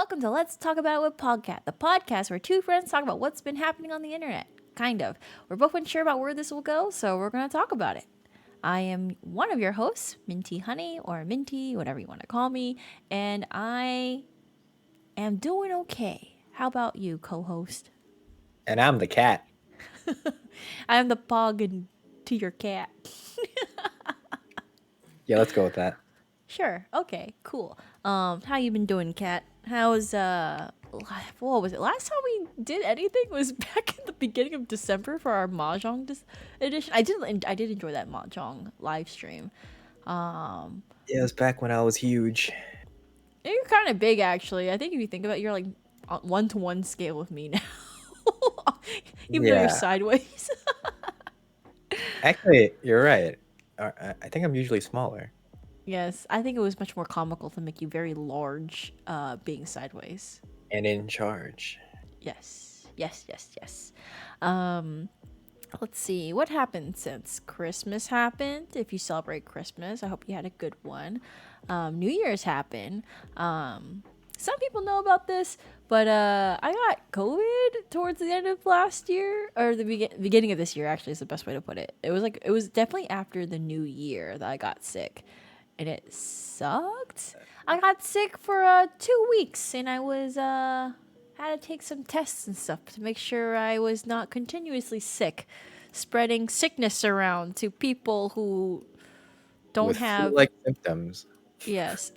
Welcome to Let's Talk About It with POGCat, the podcast where two friends talk about what's been happening on the internet. Kind of. We're both unsure about where this will go, so we're going to talk about it. I am one of your hosts, Mintyhoney, or Minty, whatever you want to call me, and I am doing okay. How about you, co-host? And I'm the cat. I am the pog to your cat. Yeah, let's go with that. Sure. Okay, cool. How you been doing, cat? How's what was it? Last time we did anything was back in the beginning of December for our Mahjong edition. I did enjoy that Mahjong live stream. Yeah, it was back when I was huge. You're kind of big, actually. I think if you think about it, you're like on 1-to-1 scale with me now. Even though you're sideways. Actually, you're right. I think I'm usually smaller. Yes, I think it was much more comical to make you very large, being sideways. And in charge. Yes. Let's see. What happened since Christmas happened? If you celebrate Christmas, I hope you had a good one. New Year's happened. Some people know about this, but I got COVID towards the end of last year, or the beginning of this year, actually, is the best way to put it. It was definitely after the new year that I got sick. And it sucked. I got sick for 2 weeks, and I was had to take some tests and stuff to make sure I was not continuously sick, spreading sickness around to people who don't have flu-like symptoms. Yes,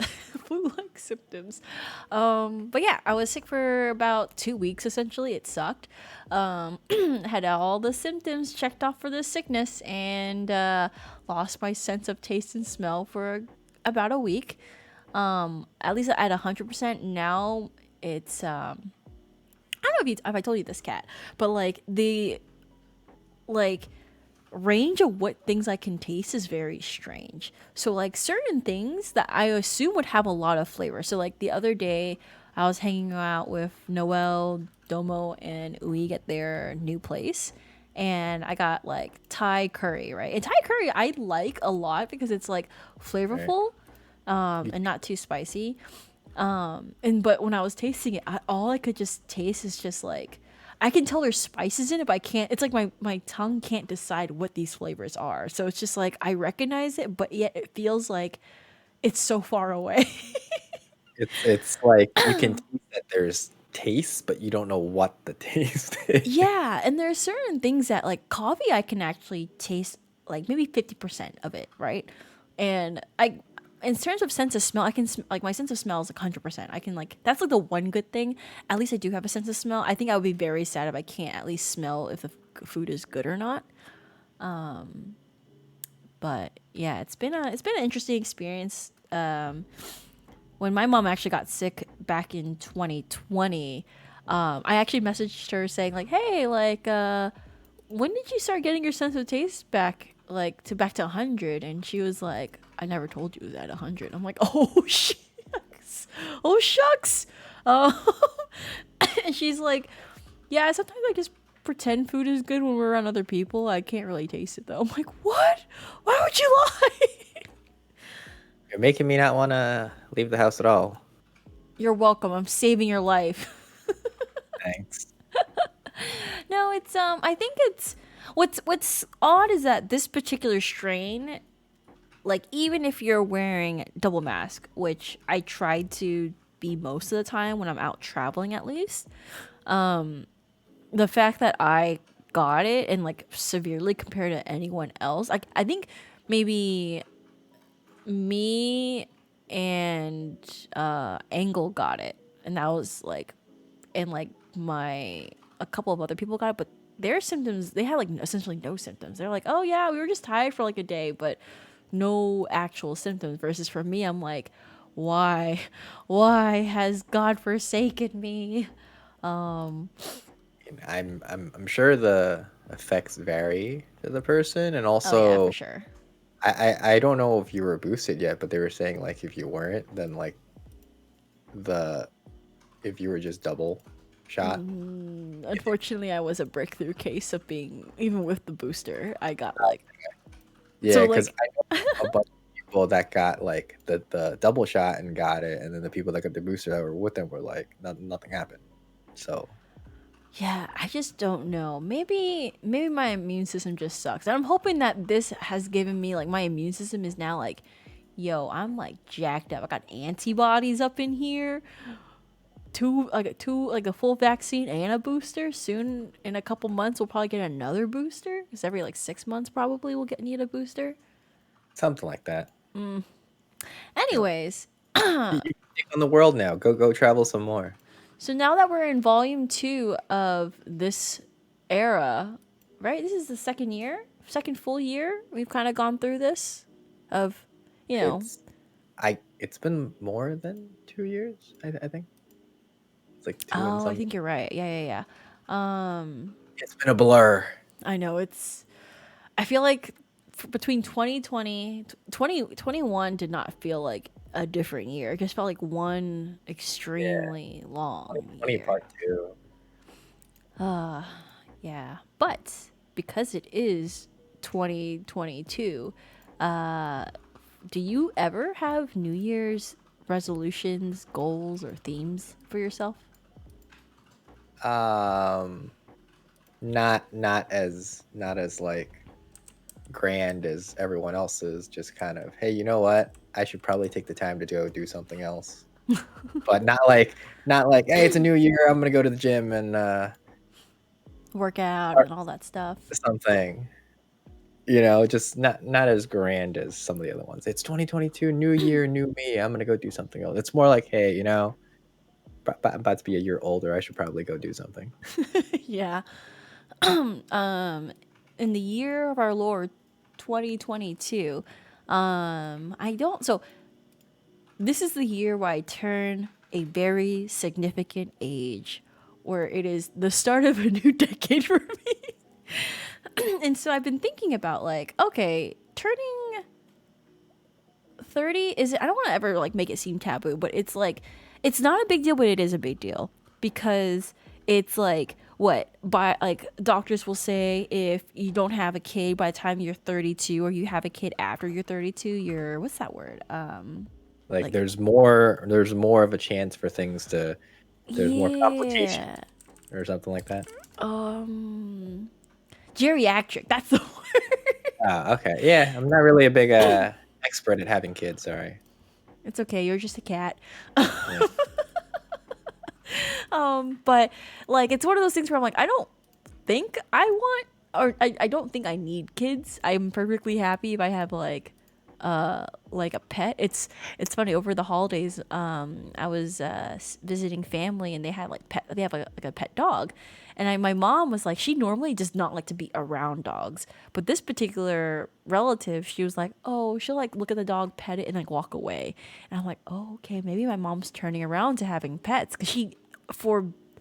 flu-like symptoms. But yeah, I was sick for about 2 weeks. Essentially, it sucked. Had all the symptoms checked off for the sickness, and lost my sense of taste and smell for about a week. At least at 100%. Now it's I don't know if I told you this, cat, but like the range of what things I can taste is very strange. So like certain things that I assume would have a lot of flavor. So like the other day I was hanging out with ņ.ʈ.뇌 and UI at their new place, and I got like Thai curry, right? And Thai curry I like a lot because it's like flavorful, and not too spicy. But when I was tasting it, all I could just taste is just like, I can tell there's spices in it, but I can't. It's like my tongue can't decide what these flavors are. So it's just like I recognize it, but yet it feels like it's so far away. It's like you can taste that there's taste, but you don't know what the taste is. Yeah, and there are certain things that like coffee I can actually taste like maybe 50% of it, right? And in terms of sense of smell, I can like my sense of smell is like 100%. I can like that's like the one good thing. At least I do have a sense of smell. I think I would be very sad if I can't at least smell if the food is good or not. But yeah, it's been an interesting experience. When my mom actually got sick back in 2020, I actually messaged her saying like, "Hey, like, when did you start getting your sense of taste back, like back to 100?" And she was like, "I never told you it was at 100." I'm like, "Oh shucks, oh shucks." And she's like, "Yeah, sometimes I just pretend food is good when we're around other people. I can't really taste it though." I'm like, "What? Why would you lie?" You're making me not want to leave the house at all. You're welcome. I'm saving your life. Thanks. No, it's I think it's what's odd is that this particular strain, like even if you're wearing double mask, which I try to be most of the time when I'm out traveling at least, the fact that I got it and like severely compared to anyone else, like I think maybe me and Angle got it, and that was like, and like a couple of other people got it, but their symptoms, they had like essentially no symptoms. They're like, "Oh yeah, we were just tired for like a day," but no actual symptoms. Versus for me, I'm like, why has God forsaken me? I'm sure the effects vary to the person, and also Oh yeah, for sure. I don't know if you were boosted yet, but they were saying like if you weren't, then like if you were just double shot. Unfortunately, I was a breakthrough case of being, even with the booster, I got like, Yeah, so because like I know a bunch of people that got like the double shot and got it, and then the people that got the booster that were with them were like nothing happened. So Yeah, I just don't know. Maybe my immune system just sucks. And I'm hoping that this has given me like my immune system is now like, yo, I'm like jacked up. I got antibodies up in here. Two like a full vaccine and a booster. Soon in a couple months we'll probably get another booster. Because every like 6 months probably we'll need a booster. something like that. Anyways, You can take on the world now. Go travel some more. so now that we're in volume 2 of this era, right? This is the second full year we've kind of gone through this of, you know, It's been more than 2 years. I think it's like two and oh, I something. think you're right. Yeah. It's been a blur. I know I feel like between 2020, 2021 did not feel like a different year. It just felt like one extremely long 2020 year. part 2. Yeah. But because it is 2022, do you ever have New Year's resolutions, goals, or themes for yourself? Not as like grand as everyone else's. Just kind of, hey, you know what? I should probably take the time to go do something else. But not like, hey, it's a new year. I'm gonna go to the gym and Work out start and all that stuff. something. Just not as grand as some of the other ones. It's 2022, new year, new me. I'm gonna go do something else. It's more like, hey, I'm about to be a year older. I should probably go do something. Yeah. In the year of our Lord 2022, so this is the year where I turn a very significant age, where it is the start of a new decade for me. And so I've been thinking about like, okay, turning 30 I don't want to ever like make it seem taboo, but it's like it's not a big deal, but it is a big deal because it's like what by like doctors will say if you don't have a kid by the time you're 32 or you have a kid after you're 32, you're what's that word? Like Like there's more of a chance for things to there's more complications yeah. or something like that. Geriatric, that's the word. Ah, okay. Yeah, I'm not really a big expert at having kids, sorry. It's okay, you're just a cat. Yeah. But like it's one of those things where I'm like, I don't think I want or I don't think I need kids. I'm perfectly happy if I have like a pet. It's funny over the holidays. I was visiting family and they had they have like a pet dog, and my mom was like she normally does not like to be around dogs, but this particular relative she was like oh she'll like look at the dog, pet it, and like walk away, and I'm like oh okay maybe my mom's turning around to having pets because she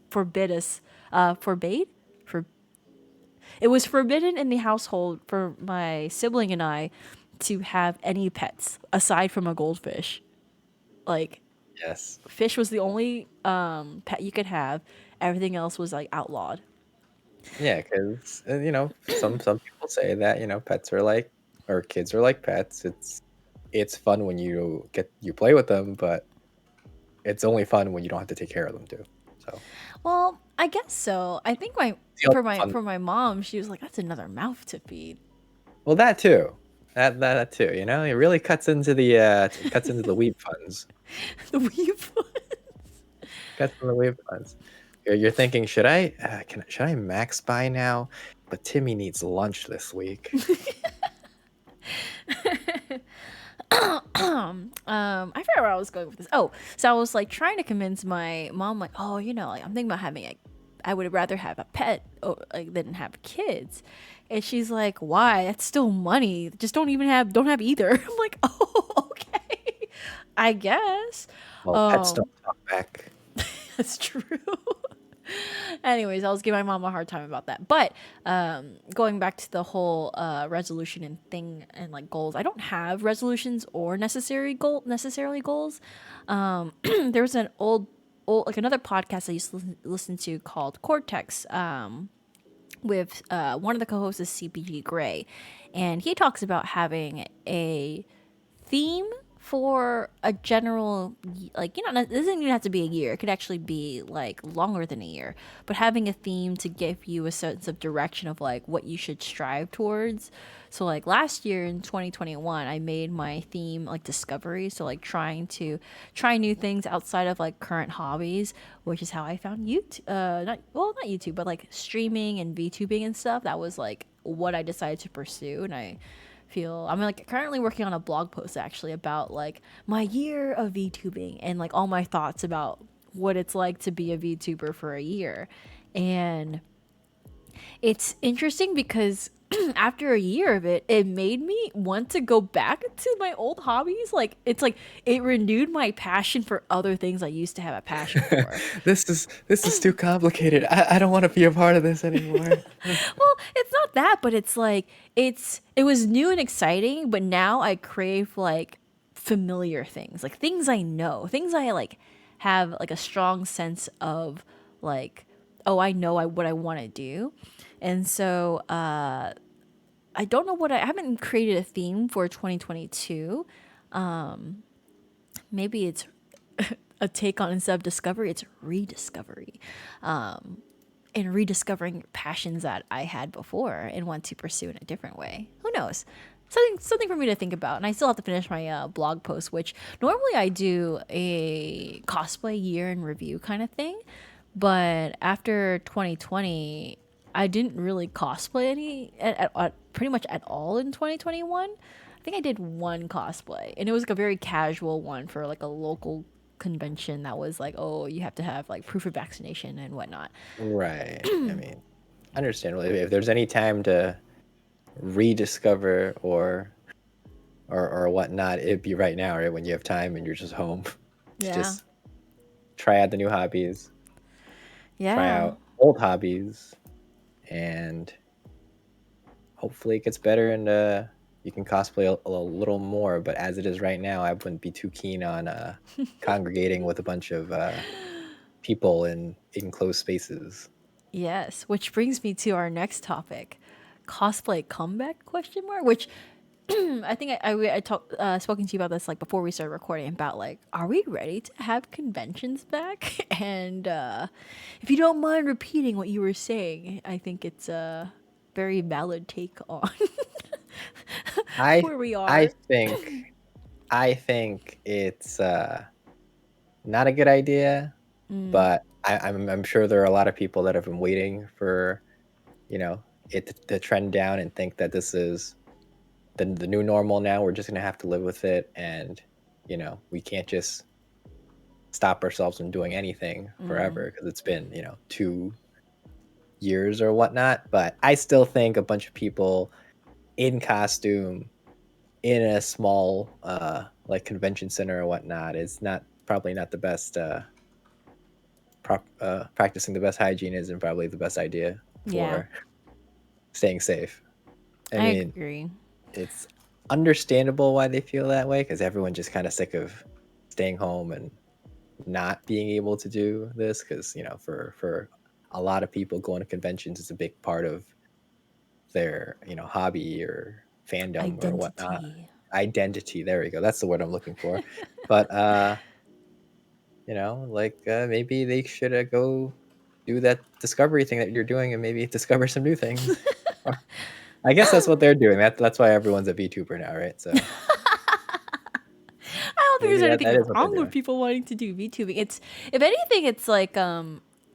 forbid us forbade for it was forbidden in the household for my sibling and I to have any pets aside from a goldfish. Like Yes. fish was the only pet you could have. Everything else was like outlawed. Yeah, because some people say that pets are like or kids are like pets. It's fun when you play with them, but it's only fun when you don't have to take care of them too. So Well, I guess so. I think it's the fun. for my mom, she was like, "That's another mouth to feed." Well, that too. That too. It really cuts into the weed funds. The weave. Cuts into the weed funds. You're thinking, should I max buy now? But Timmy needs lunch this week. I forgot where I was going with this. Oh, so I was like trying to convince my mom, like, oh, like I'm thinking about having like, I would rather have a pet than have kids, and she's like, why? That's still money. Just don't have either. I'm like, oh, okay, I guess. Well, pets don't talk back. That's true. Anyways, I was giving my mom a hard time about that. But going back to the whole resolution and thing and like goals, I don't have resolutions or necessarily goals. There's an old like another podcast I used to listen to called Cortex. With one of the co-hosts is CPG Gray, and he talks about having a theme for a general, like, it doesn't even have to be a year. It could actually be like longer than a year, but having a theme to give you a sense of direction of like what you should strive towards. So like last year in 2021, I made my theme like discovery. So like trying to try new things outside of like current hobbies, which is how I found YouTube, not YouTube, but like streaming and VTubing and stuff. That was like what I decided to pursue. And I'm like currently working on a blog post actually about like my year of VTubing and like all my thoughts about what it's like to be a VTuber for a year. And it's interesting because after a year of it, it made me want to go back to my old hobbies. Like it's like it renewed my passion for other things I used to have a passion for. This is too complicated. I don't want to be a part of this anymore. Well, it's not that, but it's like it was new and exciting, but now I crave like familiar things, like things I know, things I like have like a strong sense of like, oh, I know what I want to do. And so I don't know I haven't created a theme for 2022. Maybe it's a take on instead of discovery, it's rediscovery. And rediscovering passions that I had before and want to pursue in a different way. Who knows? Something for me to think about. And I still have to finish my blog post, which normally I do a cosplay year in review kind of thing. But after 2020, I didn't really cosplay pretty much at all in 2021. I think I did one cosplay, and it was like a very casual one for like a local convention that was like, oh, you have to have like proof of vaccination and whatnot. Right. I mean, understandably, if there's any time to rediscover or whatnot, it'd be right now, right? When you have time and you're just home to Yeah. just try out the new hobbies, try Yeah. out old hobbies, and hopefully it gets better and you can cosplay a little more. But as it is right now, I wouldn't be too keen on congregating with a bunch of people in enclosed spaces. Yes, which brings me to our next topic, cosplay comeback question mark, which I think I talked spoken to you about this like before we started recording about like, are we ready to have conventions back? And if you don't mind repeating what you were saying, I think it's a very valid take on I where we I are. think it's not a good idea, but I'm sure there are a lot of people that have been waiting for, it to trend down and think that this is the new normal now. We're just gonna have to live with it, and we can't just stop ourselves from doing anything forever because it's been 2 years or whatnot. But I still think a bunch of people in costume in a small like convention center or whatnot is probably not the best. Practicing the best hygiene isn't probably the best idea Yeah, for staying safe. I I mean, agree. it's understandable why they feel that way because everyone's just kind of sick of staying home and not being able to do this because for a lot of people going to conventions is a big part of their hobby or fandom or whatnot. Identity. Identity, there we go, that's the word I'm looking for. But like maybe they should go do that discovery thing that you're doing and maybe discover some new things. I guess that's what they're doing. That's why everyone's a VTuber now, right? So I don't think maybe there's that anything is what they're wrong with doing. people wanting to do VTubing. It's, if anything, it's like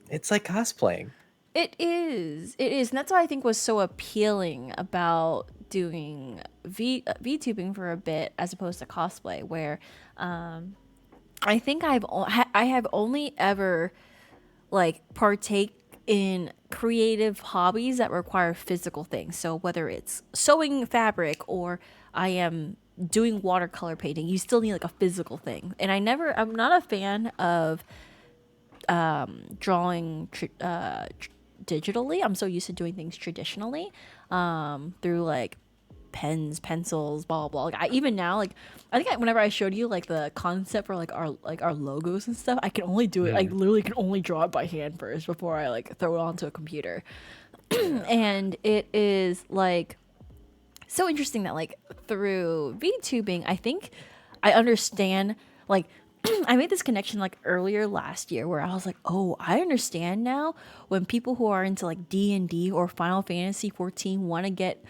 It's like cosplaying. it is. It is. And that's what I think was so appealing about doing VTubing for a bit as opposed to cosplay, where I think I have only ever like partake in creative hobbies that require physical things. So whether it's sewing fabric or I am doing watercolor painting, you still need like a physical thing. And I'm not a fan of drawing digitally. I'm so used to doing things traditionally through like pens, pencils, blah blah. Even now, like I think whenever I showed you like the concept for like our logos and stuff, I can only do it. I literally can only draw it by hand first before I like throw it onto a computer. Yeah. And it is like so interesting that like through VTubing, I think I understand like I made this connection like earlier last year where I was like, oh, I understand now when people who are into like D&D or Final Fantasy 14 want to get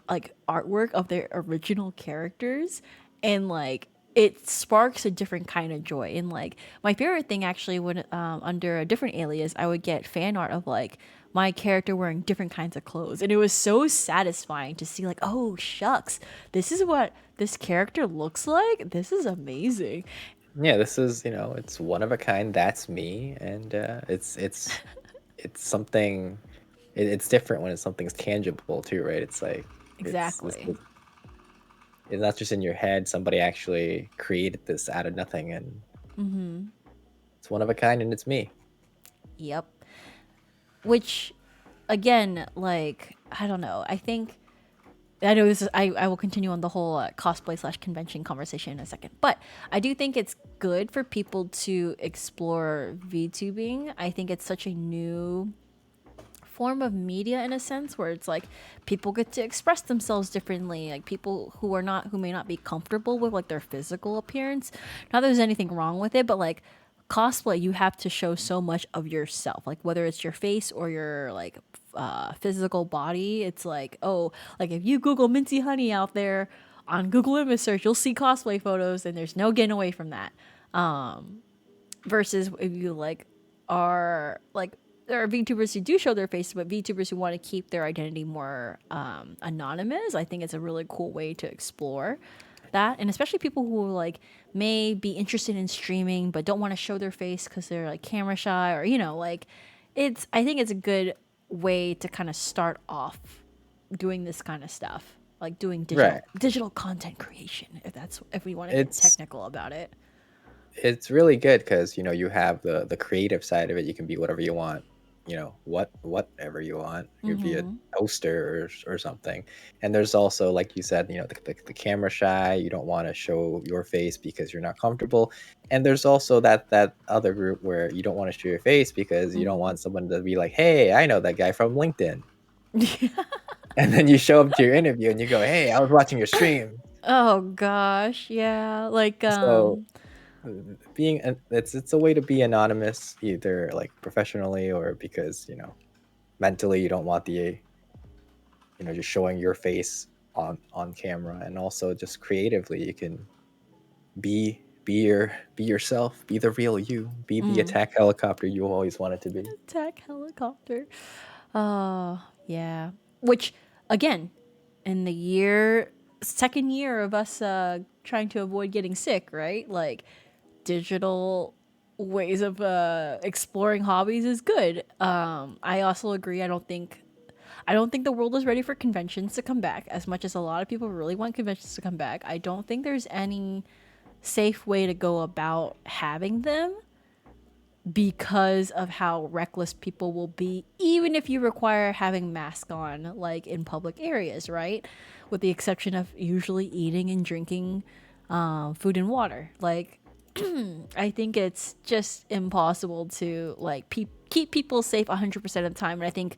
like artwork of their original characters, and like it sparks a different kind of joy. And like my favorite thing actually when under a different alias I would get fan art of like my character wearing different kinds of clothes, and it was so satisfying to see like, oh shucks, this is what this character looks like. This is amazing. Yeah, this is, it's one of a kind. That's me, and it's something. It's different when it's something's tangible too, right? It's like Exactly. it's not just in your head. Somebody actually created this out of nothing, and it's one of a kind, and it's me. Yep. Which again, like I don't know, I know this is, I will continue on the whole cosplay / convention conversation in a second, but I do think it's good for people to explore VTubing. I think it's such a new form of media in a sense where it's like people get to express themselves differently, like people who may not be comfortable with like their physical appearance. Not that there's anything wrong with it, but like cosplay, you have to show so much of yourself, like whether it's your face or your like physical body. It's like, oh, like if you Google Mintyhoney out there on Google image search, you'll see cosplay photos, and there's no getting away from that. Versus if you like are like, there are VTubers who do show their face, but VTubers who want to keep their identity more anonymous. I think it's a really cool way to explore that, and especially people who like may be interested in streaming but don't want to show their face because they're like camera shy, or like I think it's a good way to kind of start off doing this kind of stuff, like doing Right. digital content creation, if we want to get It's technical about it. it's really good because you have the creative side of it. You can be whatever you want, whatever you want. You could be a toaster or something. And there's also, like you said, the camera shy. You don't want to show your face because you're not comfortable. And there's also that other group where you don't want to show your face because you don't want someone to be like, hey, I know that guy from LinkedIn. And then you show up to your interview and you go, hey, I was watching your stream. Oh gosh, yeah, like So it's a way to be anonymous, either like professionally or because mentally you don't want the just showing your face on camera. And also just creatively you can be yourself, be the real you, be the attack helicopter you always wanted to be. attack helicopter. Yeah. Which, again, in the second year of us trying to avoid getting sick, right? Like, digital ways of exploring hobbies is good. I also agree. I don't think the world is ready for conventions to come back as much as a lot of people really want conventions to come back. I don't think there's any safe way to go about having them because of how reckless people will be, even if you require having masks on, like in public areas, right? With the exception of usually eating and drinking food and water. Like, I think it's just impossible to like keep people safe 100% of the time. And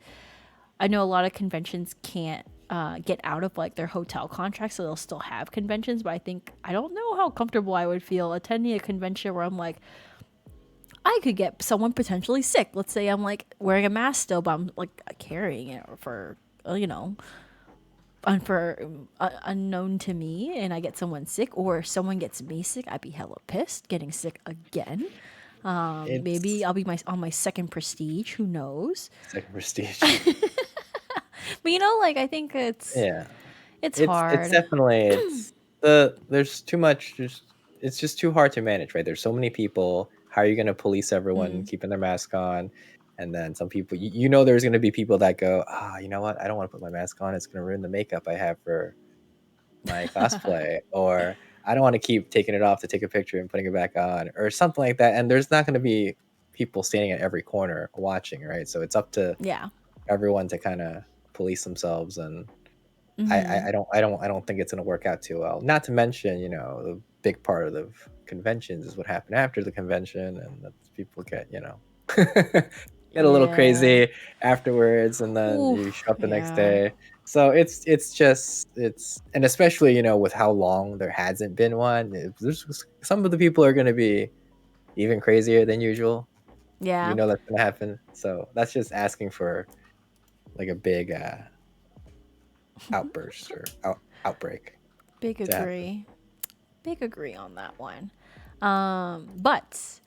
I know a lot of conventions can't get out of like their hotel contracts, so they'll still have conventions. But I don't know how comfortable I would feel attending a convention where I'm like, I could get someone potentially sick. Let's say I'm like wearing a mask still, but I'm like carrying it for unknown to me, and I get someone sick, or someone gets me sick. I'd be hella pissed. Getting sick again. Maybe It's I'll be on my second prestige. Who knows? second prestige. But like I think it's Yeah, it's it's hard. definitely there's too much. It's just too hard to manage, right? There's so many people. How are you going to police everyone keeping their mask on? And then some people, there's going to be people that go, you know what? I don't want to put my mask on. It's going to ruin the makeup I have for my cosplay. Or I don't want to keep taking it off to take a picture and putting it back on, or something like that. And there's not going to be people standing at every corner watching, right? So it's up to Yeah. everyone to kind of police themselves. And I don't think it's going to work out too well. Not to mention, the big part of the conventions is what happened after the convention, and that people get, get a little Yeah. crazy afterwards, and then Ooh, you show up the next yeah. day So it's and especially, you know, with how long there hasn't been one, there's some of the people are going to be even crazier than usual. You Yeah, know that's going to happen. So that's just asking for like a big outburst or outbreak big to happen. agree. Big agree on that one. But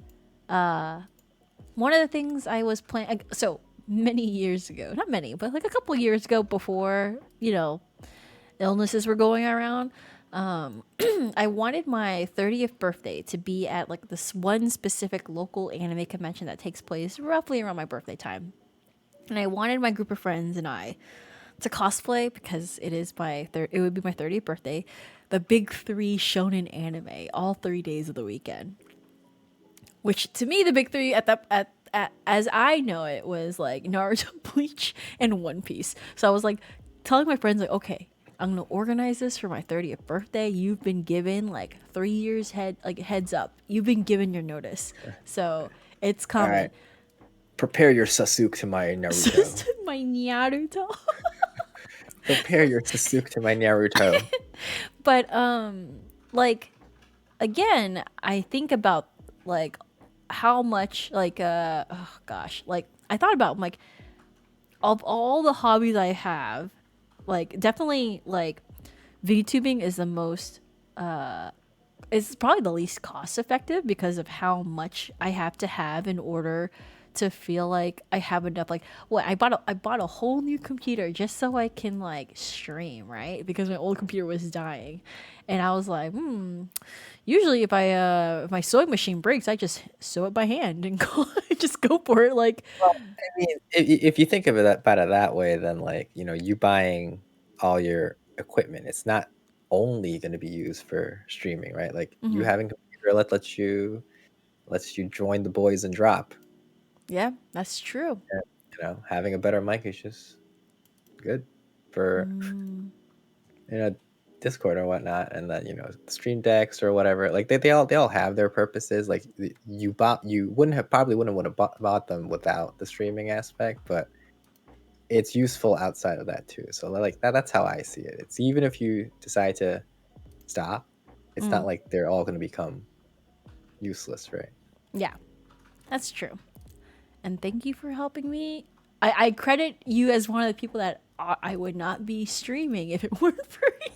one of the things I was playing, so many years ago, not many, but like a couple years ago before, you know, illnesses were going around, I wanted my 30th birthday to be at like this one specific local anime convention that takes place roughly around my birthday time. And I wanted my group of friends and I to cosplay because it would be my 30th birthday, the big three shonen anime all 3 days of the weekend. Which to me, the big three at as I know it was like Naruto, Bleach, and One Piece. So I was like telling my friends like, okay, I'm gonna organize this for my 30th birthday. You've been given like 3 years heads up. You've been given your notice, so it's All coming. right. Prepare your Sasuke to my Naruto. My Naruto. Prepare your Sasuke to my Naruto. But like again, I think about like how much like oh gosh, like I thought about like of all the hobbies I have, like definitely like VTubing is the most it's probably the least cost effective because of how much I have to have in order to feel like I have enough. Like, what I bought a whole new computer just so I can like stream, right? Because my old computer was dying, and I was like, usually if my sewing machine breaks, I just sew it by hand and go just go for it. Like, Well, I mean, if you think of it about it that way, then like, you know, you buying all your equipment, it's not only going to be used for streaming, right? Like you mhm. having a computer lets you join the boys and drop. Yeah, that's true. And, you know, having a better mic is just good for, you know, Discord or whatnot, and then, you know, stream decks or whatever. Like they all have their purposes. Like you wouldn't would have bought them without the streaming aspect, but it's useful outside of that too. So like that's how I see it. It's even if you decide to stop, it's not Mm, like they're all going to become useless, right? yeah, that's true. And thank you for helping me. I credit you as one of the people that I would not be streaming if it weren't for you.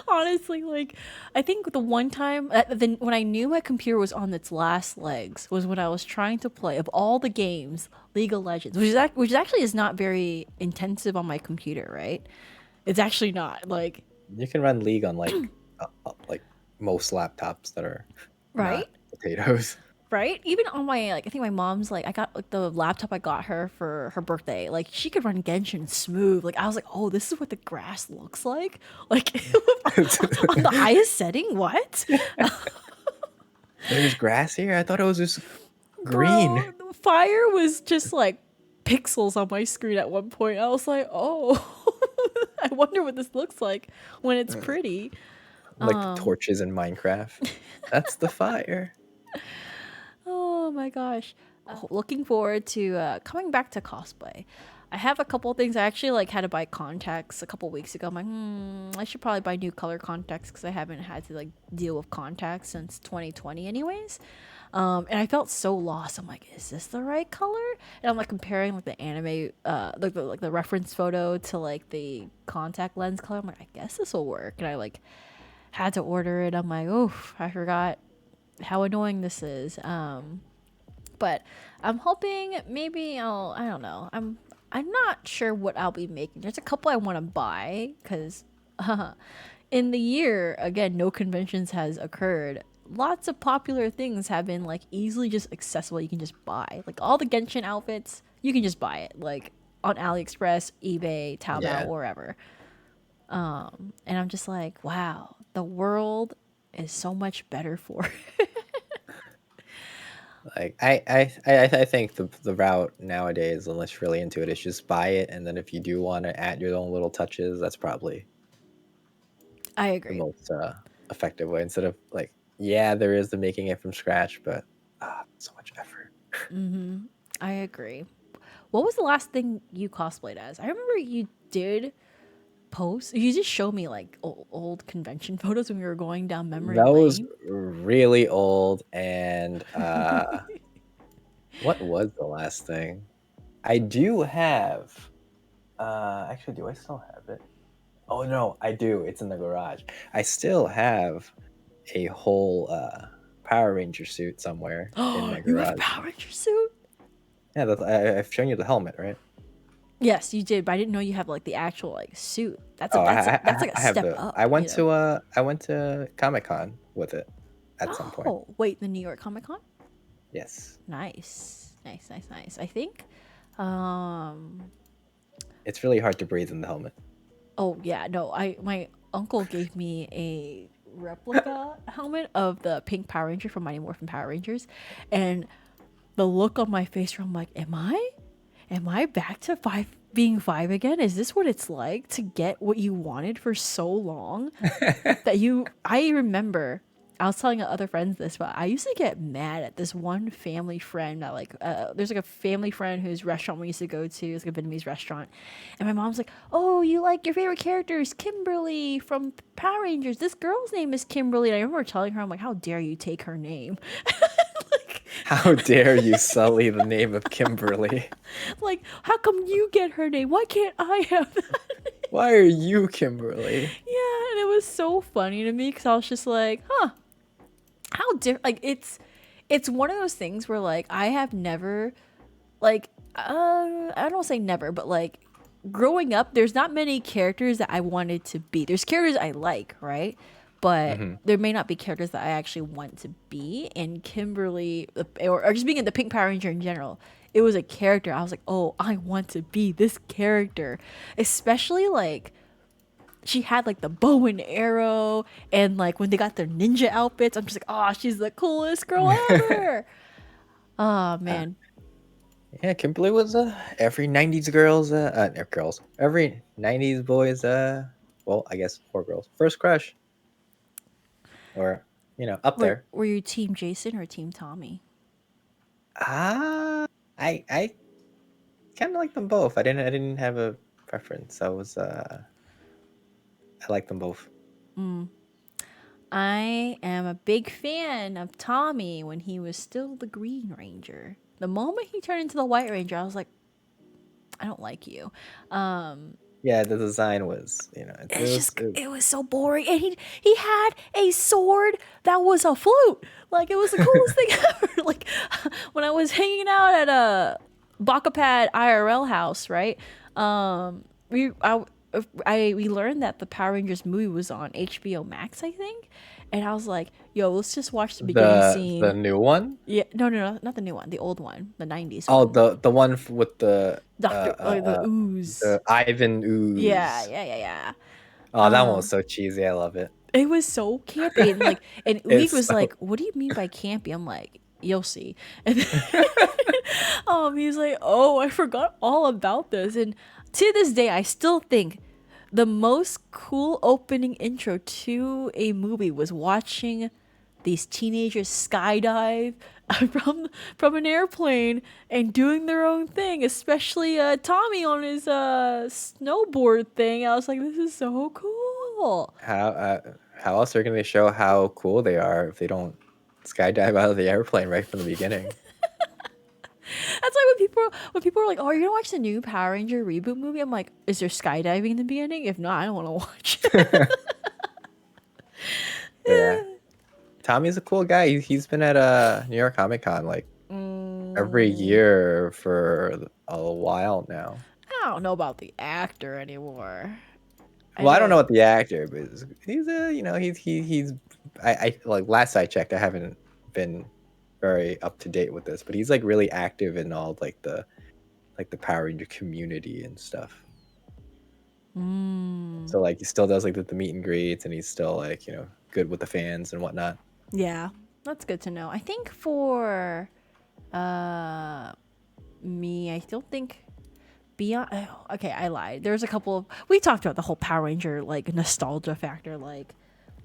Honestly, like I think the one time then when I knew my computer was on its last legs was when I was trying to play of all the games League of Legends, which actually is not very intensive on my computer, right? It's actually not like You can run League on like most laptops that are right. not potatoes. Right? Even on my like I think my mom's like I got like the laptop I got her for her birthday. Like she could run Genshin smooth. Like I was like, "Oh, this is what the grass looks like." Like on the highest setting. What? There's grass here. I thought it was just green. Bro, the fire was just like pixels on my screen at one point. I was like, "Oh, I wonder what this looks like when it's pretty." Like the torches in Minecraft. That's the fire. Oh my gosh. Looking forward to coming back to cosplay. I have a couple things. I actually like had to buy contacts a couple weeks ago. I'm like, I should probably buy new color contacts because I haven't had to like deal with contacts since 2020, anyways. And I felt so lost. I'm like, is this the right color? And I'm like comparing like the anime, like the reference photo to like the contact lens color. I'm like, I guess this will work. And I like had to order it. I'm like, oh, I forgot how annoying this is. But I'm hoping maybe I don't know. I'm not sure what I'll be making. There's a couple I want to buy because in the year again, no conventions has occurred. Lots of popular things have been like easily just accessible. You can just buy like all the Genshin outfits. You can just buy it like on AliExpress, eBay, Taobao, Yeah. wherever. And I'm just like, wow, the world is so much better for it. Like I think the route nowadays, unless you're really into it, is just buy it, and then if you do want to add your own little touches, that's probably I the agree. most effective way. Instead of like, yeah, there is the making it from scratch, but so much effort. I agree. What was the last thing you cosplayed as? I remember you. did post. You just showed me like old convention photos when we were going down memory Those lane. really old. And what was the last thing? I do have. Actually, do I still have it? Oh no, I do. It's in the garage. I still have a whole Power Ranger suit somewhere in my You have a garage. Power Ranger suit? Yeah, I've shown you the helmet, right? Yes, you did, but I didn't know you have like the actual like suit. That's Oh, that's like a I have step the. up. I went to Comic-Con with it at some point. Oh, wait, the New York Comic Con? Yes, Nice. I think it's really hard to breathe in the helmet. oh yeah, no, my uncle gave me a replica helmet of the pink Power Ranger from Mighty Morphin Power Rangers, and the look on my face where I'm like, am I back to being five again? Is this what it's like to get what you wanted for so long? I remember I was telling other friends this, but I used to get mad at this one family friend that like there's like a family friend whose restaurant we used to go to. It's like a Vietnamese restaurant, and my mom's like, "Oh, you like your favorite character is Kimberly from Power Rangers. This girl's name is Kimberly." And I remember telling her, "I'm like, how dare you take her name?" How dare you sully the name of Kimberly? Like, how come you get her name? Why can't I have that? Why are you Kimberly? Yeah, and it was so funny to me because I was just like, huh, how different. Like, it's one of those things where like I have never, like, I don't say never, but like growing up, there's not many characters that I wanted to be. There's characters I like, right? But there may not be characters that I actually want to be. And Kimberly, or just being in the Pink Power Ranger in general, it was a character. I was like, oh, I want to be this character. Especially like she had like the bow and arrow, and like when they got their ninja outfits, I'm just like, oh, she's the coolest girl ever. Oh man. Yeah, Kimberly was every '90s every '90s boys well, I guess 4 girls first crush, or up there. Were you Team Jason or Team Tommy? I kind of like them both. I didn't have a preference. I like them both. I am a big fan of Tommy when he was still the Green Ranger. The moment he turned into the White Ranger, I was like, I don't like you. Yeah, the design was, It was so boring. And he had a sword that was a flute. Like, it was the coolest thing ever. Like, when I was hanging out at a POGCat IRL house, right? We learned that the Power Rangers movie was on HBO Max, I think. And I was like, yo, let's just watch the beginning scene. The new one? Yeah, no, not the new one, the old one, the 90s Oh, one. the one with the The ooze. the Ivan ooze. Yeah. Oh, that one was so cheesy. I love it. It was so campy, and like, and League was like, "What do you mean by campy?" I'm like, "You'll see." And then, he was like, "Oh, I forgot all about this." And to this day, I still think the most cool opening intro to a movie was watching these teenagers skydive from an airplane and doing their own thing, especially Tommy on his snowboard thing. I was like, this is so cool. How else are going to show how cool they are if they don't skydive out of the airplane right from the beginning? That's like when people are like, oh, are you gonna watch the new Power Ranger reboot movie? I'm like, is there skydiving in the beginning? If not, I don't want to watch it. Yeah. Tommy's a cool guy. He's been at New York Comic Con like every year for a while now. I don't know about the actor anymore. Well, I don't know what the actor, but he's he's I like last I checked, I haven't been very up to date with this, but he's like really active in all like the Power Ranger community and stuff. So like he still does like the meet and greets, and he's still like good with the fans and whatnot. Yeah, that's good to know. I think for me, I still think beyond. Oh, okay, I lied. There's a couple of we talked about the whole Power Ranger like nostalgia factor. Like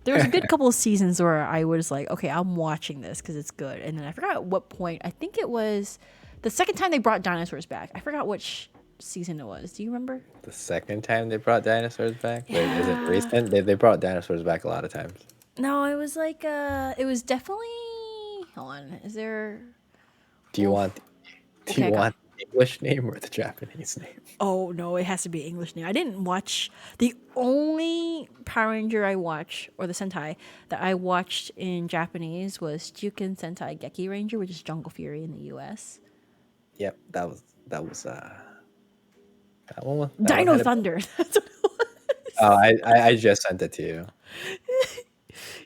there was a good couple of seasons where I was like, okay, I'm watching this because it's good, and then I forgot at what point. I think it was the second time they brought dinosaurs back. I forgot which season it was. Do you remember? The second time they brought dinosaurs back? Wait, is it recent? They brought dinosaurs back a lot of times. No, it was like it was definitely. Hold on, is there? Do you want Okay, I got the English name or the Japanese name? Oh no, it has to be English name. I didn't watch the only Power Ranger I watched, or the Sentai that I watched in Japanese was Juken Sentai Geki Ranger, which is Jungle Fury in the U.S. Yep, that was that one. That Dino one had Thunder. That's what it was. Oh, I just sent it to you.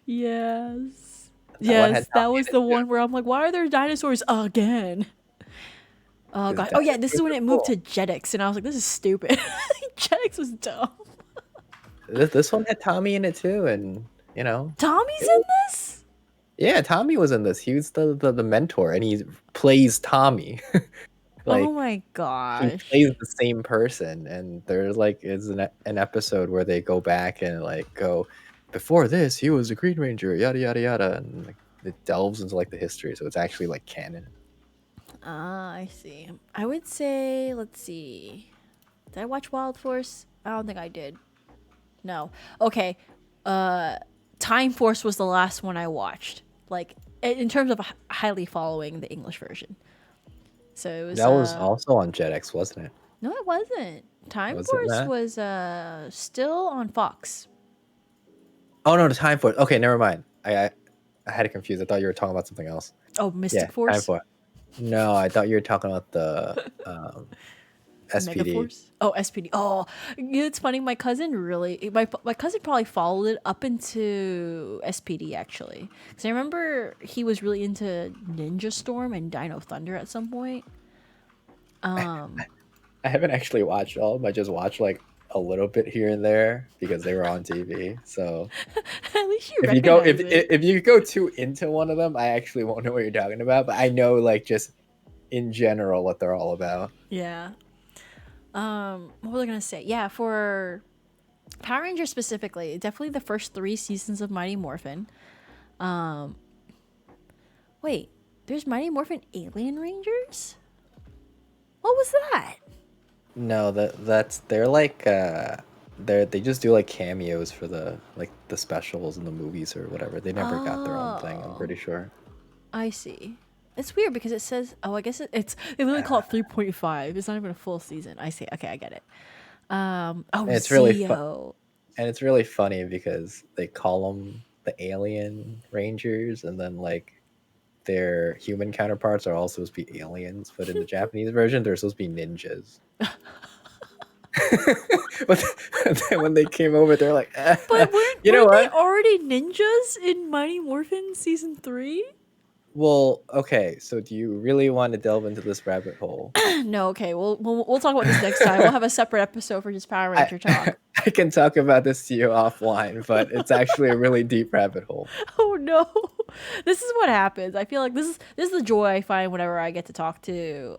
Yes. That one Yes, had that Tommy was in the it, too. one where I'm like, why are there dinosaurs again? Oh god. Oh yeah, this is when it moved to Jetix, and I was like, this is stupid. Jetix was dumb. This one had Tommy in it too, and you know. Tommy's in this? Yeah, Tommy was in this. He was the mentor, and he plays Tommy. Like, Oh my he gosh. plays the same person, and there's like is an episode where they go back and like go, before this he was a Green Ranger, yada yada yada, and like it delves into like the history, so it's actually like canon. Ah, I see. I would say, let's see. Did I watch Wild Force? I don't think I did. No. Okay. Time Force was the last one I watched. Like in terms of highly following the English version. So it was That was also on Jetix, wasn't it? No, it wasn't. Time Was it Force not? was still on Fox. Oh no, the Time Force. Okay, never mind. I had it confused. I thought you were talking about something else. Oh, Mystic Yeah, Force. Time Force. No, I thought you were talking about the SPD. Megaforce? Oh, SPD. Oh, it's funny. My cousin my cousin probably followed it up into SPD actually, because I remember he was really into Ninja Storm and Dino Thunder at some point. I haven't actually watched all of them. I just watched like a little bit here and there because they were on TV. So At least you if you go recognize it. if you go too into one of them, I actually won't know what you're talking about. But I know like just in general what they're all about. Yeah. What was I gonna say? Yeah, for Power Rangers specifically, definitely the first 3 seasons of Mighty Morphin. Wait, there's Mighty Morphin Alien Rangers? What was that? No, they're like they just do like cameos for the like the specials in the movies or whatever. They never got their own thing, I'm pretty sure. I see. It's weird because it says, oh, I guess it's they literally call it 3.5. It's not even a full season. I see. Okay, I get it. Oh, It's really Zeo. And it's really funny because they call them the Alien Rangers, and then like their human counterparts are all supposed to be aliens, but in the Japanese version, they're supposed to be ninjas. But then when they came over, they're like, But weren't you know they what? already ninjas in Mighty Morphin season 3? Well, okay. So do you really want to delve into this rabbit hole? No, okay. We'll talk about this next time. We'll have a separate episode for just Power Ranger talk. I can talk about this to you offline, but it's actually a really deep rabbit hole. Oh no. This is what happens. I feel like this is the joy I find whenever I get to talk to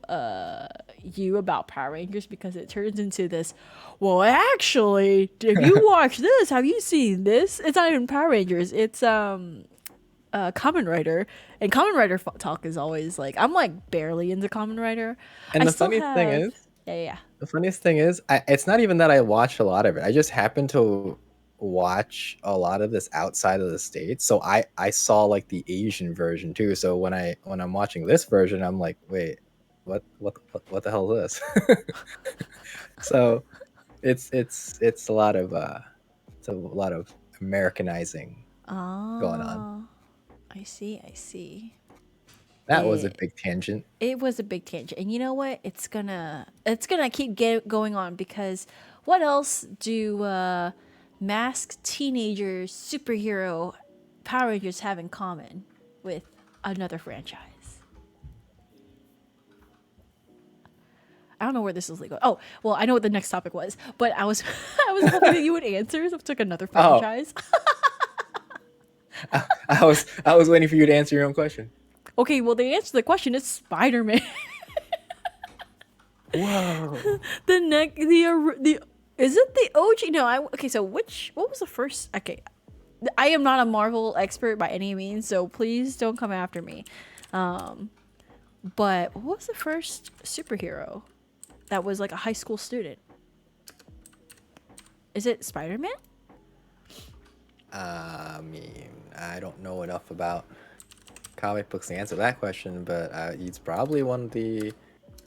you about Power Rangers, because it turns into this, well, actually, if you watch this, have you seen this? It's not even Power Rangers. It's Kamen Rider, and Kamen Rider talk is always like, I'm like barely into Kamen Rider. And I the still funniest thing have- is, yeah. the funniest thing is, it's not even that I watched a lot of it. I just happened to watch a lot of this outside of the States. So I saw like the Asian version too. So when I'm watching this version, I'm like, wait, what the hell is this? So it's a lot of Americanizing going on. I see. That was a big tangent. It was a big tangent, and you know what? It's gonna keep going on, because what else do masked teenagers, superhero Power Rangers have in common with another franchise? I don't know where this is going. Oh, well, I know what the next topic was, but I was hoping that you would answer. So it took another franchise. I was waiting for you to answer your own question. Okay, well, the answer to the question is Spider-Man. Whoa. The is it the OG? No, okay. So what was the first? Okay, I am not a Marvel expert by any means, so please don't come after me. But what was the first superhero that was like a high school student? Is it Spider-Man? I mean, I don't know enough about comic books to answer that question, but he's probably one of the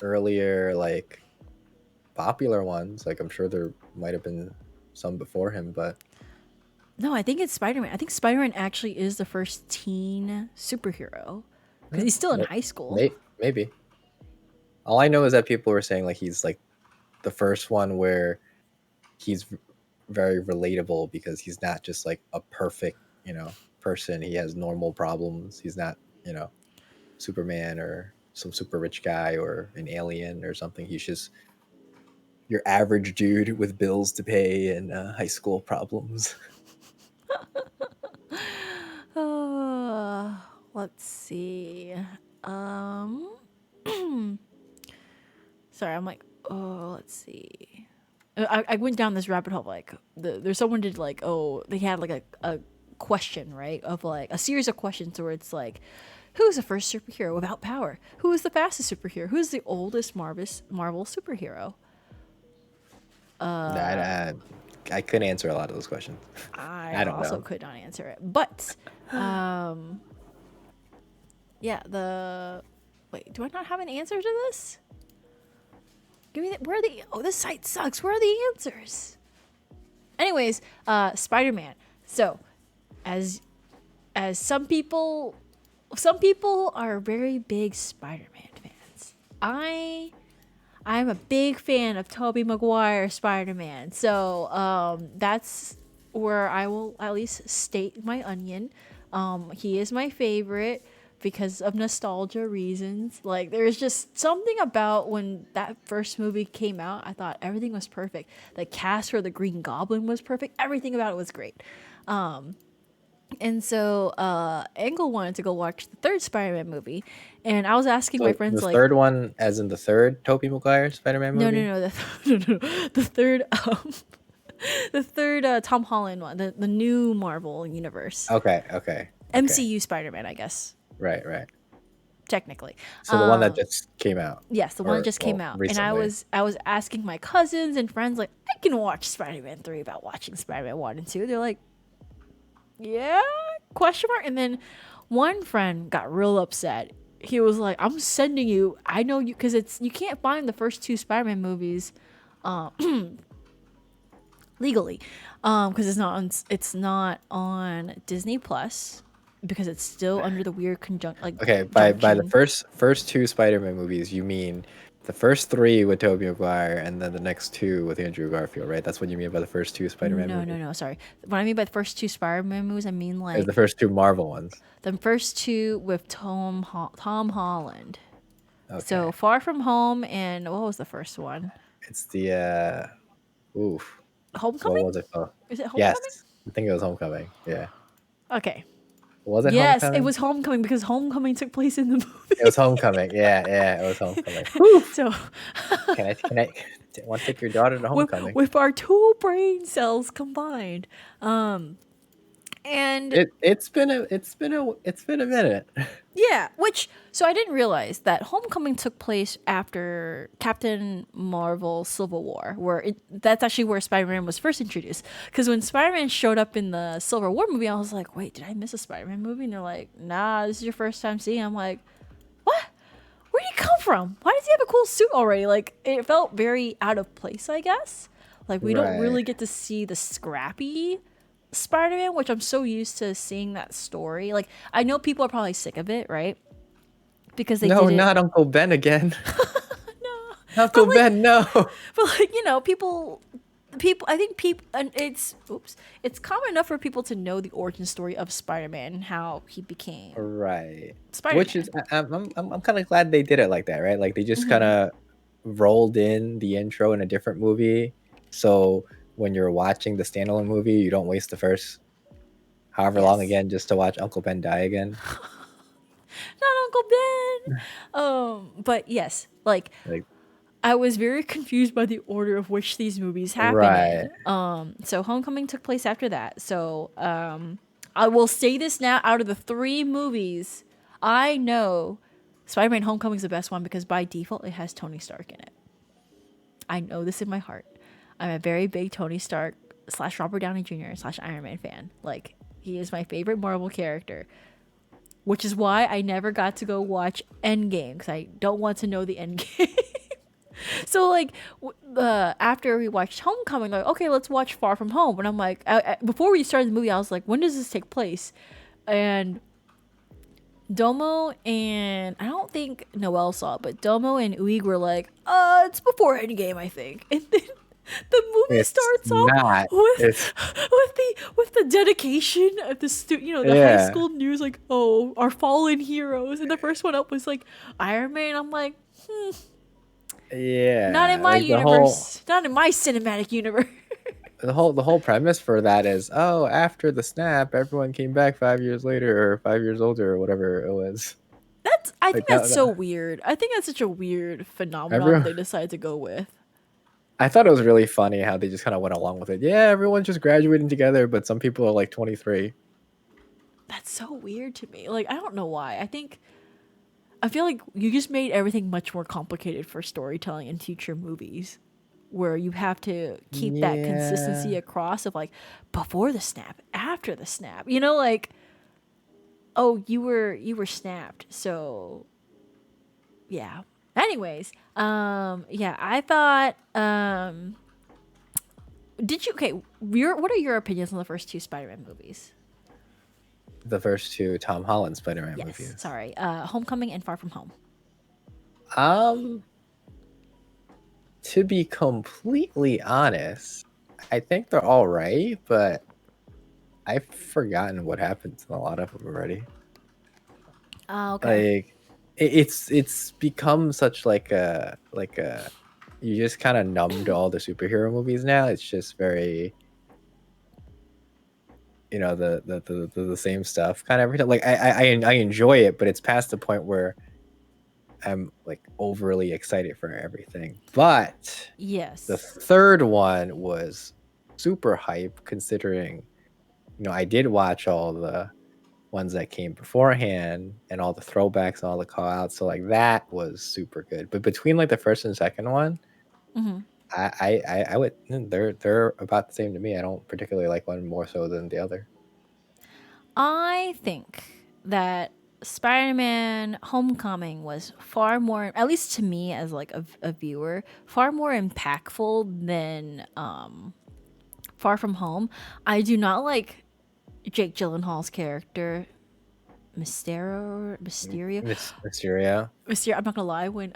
earlier, like, popular ones. Like, I'm sure there might have been some before him, but No, I think it's Spider-Man. I think Spider-Man actually is the first teen superhero because he's still in high school. Maybe. All I know is that people were saying like he's like the first one where he's very relatable because he's not just like a perfect, person. He has normal problems. He's not, Superman or some super rich guy or an alien or something. He's just your average dude with bills to pay and high school problems. Let's see. Sorry, I'm like, let's see. I went down this rabbit hole. Like, there's someone did like, they had like a question, right? Of like a series of questions where it's like, who's the first superhero without power? Who is the fastest superhero? Who's the oldest Marvel superhero? I couldn't answer a lot of those questions. I don't also know. could not answer it. But, yeah, wait, do I not have an answer to this? Give me this site sucks. Where are the answers? Anyways, Spider-Man. So, as some people are very big Spider-Man fans. I'm a big fan of Tobey Maguire Spider-Man. So, that's where I will at least state my onion. He is my favorite because of nostalgia reasons. Like, there's just something about when that first movie came out, I thought everything was perfect. The cast for the Green Goblin was perfect. Everything about it was great. And so Engel wanted to go watch the third Spider-Man movie, and I was asking my friends the like, third one, as in the third Tobey Maguire Spider-Man movie. no, the third the third Tom Holland one, the new Marvel universe. Okay. MCU Spider-Man, I guess. Right. Technically. So the one that just came out. Yes, the one that just came out. Recently. And I was asking my cousins and friends like, I can watch Spider-Man 3 without watching Spider-Man 1 and 2. They're like, yeah? Question mark? And then one friend got real upset. He was like, I'm sending you, I know you, because you can't find the first two Spider-Man movies legally, because it's not on Disney Plus, because it's still under the weird Okay, by the first two Spider-Man movies, you mean the first three with Tobey Maguire and then the next two with Andrew Garfield, right? That's what you mean by the first two Spider-Man movies? No, sorry. What I mean by the first two Spider-Man movies, I mean like the first two Marvel ones. the first two with Tom Holland. Okay. So Far From Home and what was the first one? It's the Homecoming? What was it called? Is it Homecoming? Yes, I think it was Homecoming. Yeah. Okay. Was it yes, Homecoming? it was Homecoming because Homecoming took place in the movie. It was Homecoming. Yeah, it was Homecoming. So Can I want to take your daughter to Homecoming? with our two brain cells combined. And it's been a minute. yeah, so I didn't realize that Homecoming took place after Captain Marvel Civil War, that's actually where Spider-Man was first introduced. Because when Spider-Man showed up in the Civil War movie, I was like, wait, did I miss a Spider-Man movie? And they're like, nah, this is your first time seeing him. I'm like, what? Where did he come from? Why does he have a cool suit already? Like, it felt very out of place, I guess. Like, we don't really get to see the scrappy Spider-Man, which I'm so used to seeing that story. Like, I know people are probably sick of it, right? Because they did it. Not Uncle Ben again. No, Uncle Ben, no. But like, people, I think people, and it's common enough for people to know the origin story of Spider-Man and how he became Spider-Man. Which is, I'm kind of glad they did it like that, right? Like they just kind of rolled in the intro in a different movie, so when you're watching the standalone movie, you don't waste the first however long again just to watch Uncle Ben die again. Not Uncle Ben. But yes, like I was very confused by the order of which these movies happened. So Homecoming took place after that. So I will say this now: out of the three movies, I know Spider-Man Homecoming is the best one because by default it has Tony Stark in it. I know this in my heart. I'm a very big Tony Stark / Robert Downey Jr. / Iron Man fan. Like, he is my favorite Marvel character, which is why I never got to go watch Endgame because I don't want to know the Endgame. So like after we watched Homecoming, like, okay, let's watch Far From Home, and I'm like, before we started the movie, I was like, when does this take place? And Domo and I don't think Noelle saw it, but Domo and Uig were like, it's before Endgame, I think. And then the movie starts off with the dedication of the high school news, like, oh, our fallen heroes, and the first one up was like Iron Man. I'm like, Yeah. not in my universe, not in my cinematic universe. The whole premise for that is, oh, after the snap, everyone came back 5 years later or 5 years older or whatever it was. I think that's so weird. I think that's such a weird phenomenon they decided to go with. I thought it was really funny how they just kind of went along with it. Yeah, everyone's just graduating together, but some people are like 23. That's so weird to me. Like, I don't know why. I feel like you just made everything much more complicated for storytelling in future movies, where you have to keep that consistency across of like before the snap, after the snap. You know, like, oh, you were snapped. So yeah. Anyways, I thought what are your opinions on the first two Spider-Man movies? The first two Tom Holland Spider-Man movies. Sorry. Homecoming and Far From Home. To be completely honest, I think they're all right, but I've forgotten what happens in a lot of them already. Okay. Like, it's become such like a you just kind of numb to all the superhero movies now. It's just very, the same stuff kind of every time. Like, I enjoy it, but it's past the point where I'm like overly excited for everything. But yes, the third one was super hype, considering I did watch all the ones that came beforehand and all the throwbacks and all the call outs, so like that was super good. But between like the first and second one, I would they're about the same to me. I don't particularly like one more so than the other. I think that Spider-Man Homecoming was far more, at least to me as like a viewer, far more impactful than Far From Home. I do not like Jake Gyllenhaal's character, Mysterio. Mysterio. I'm not gonna lie, when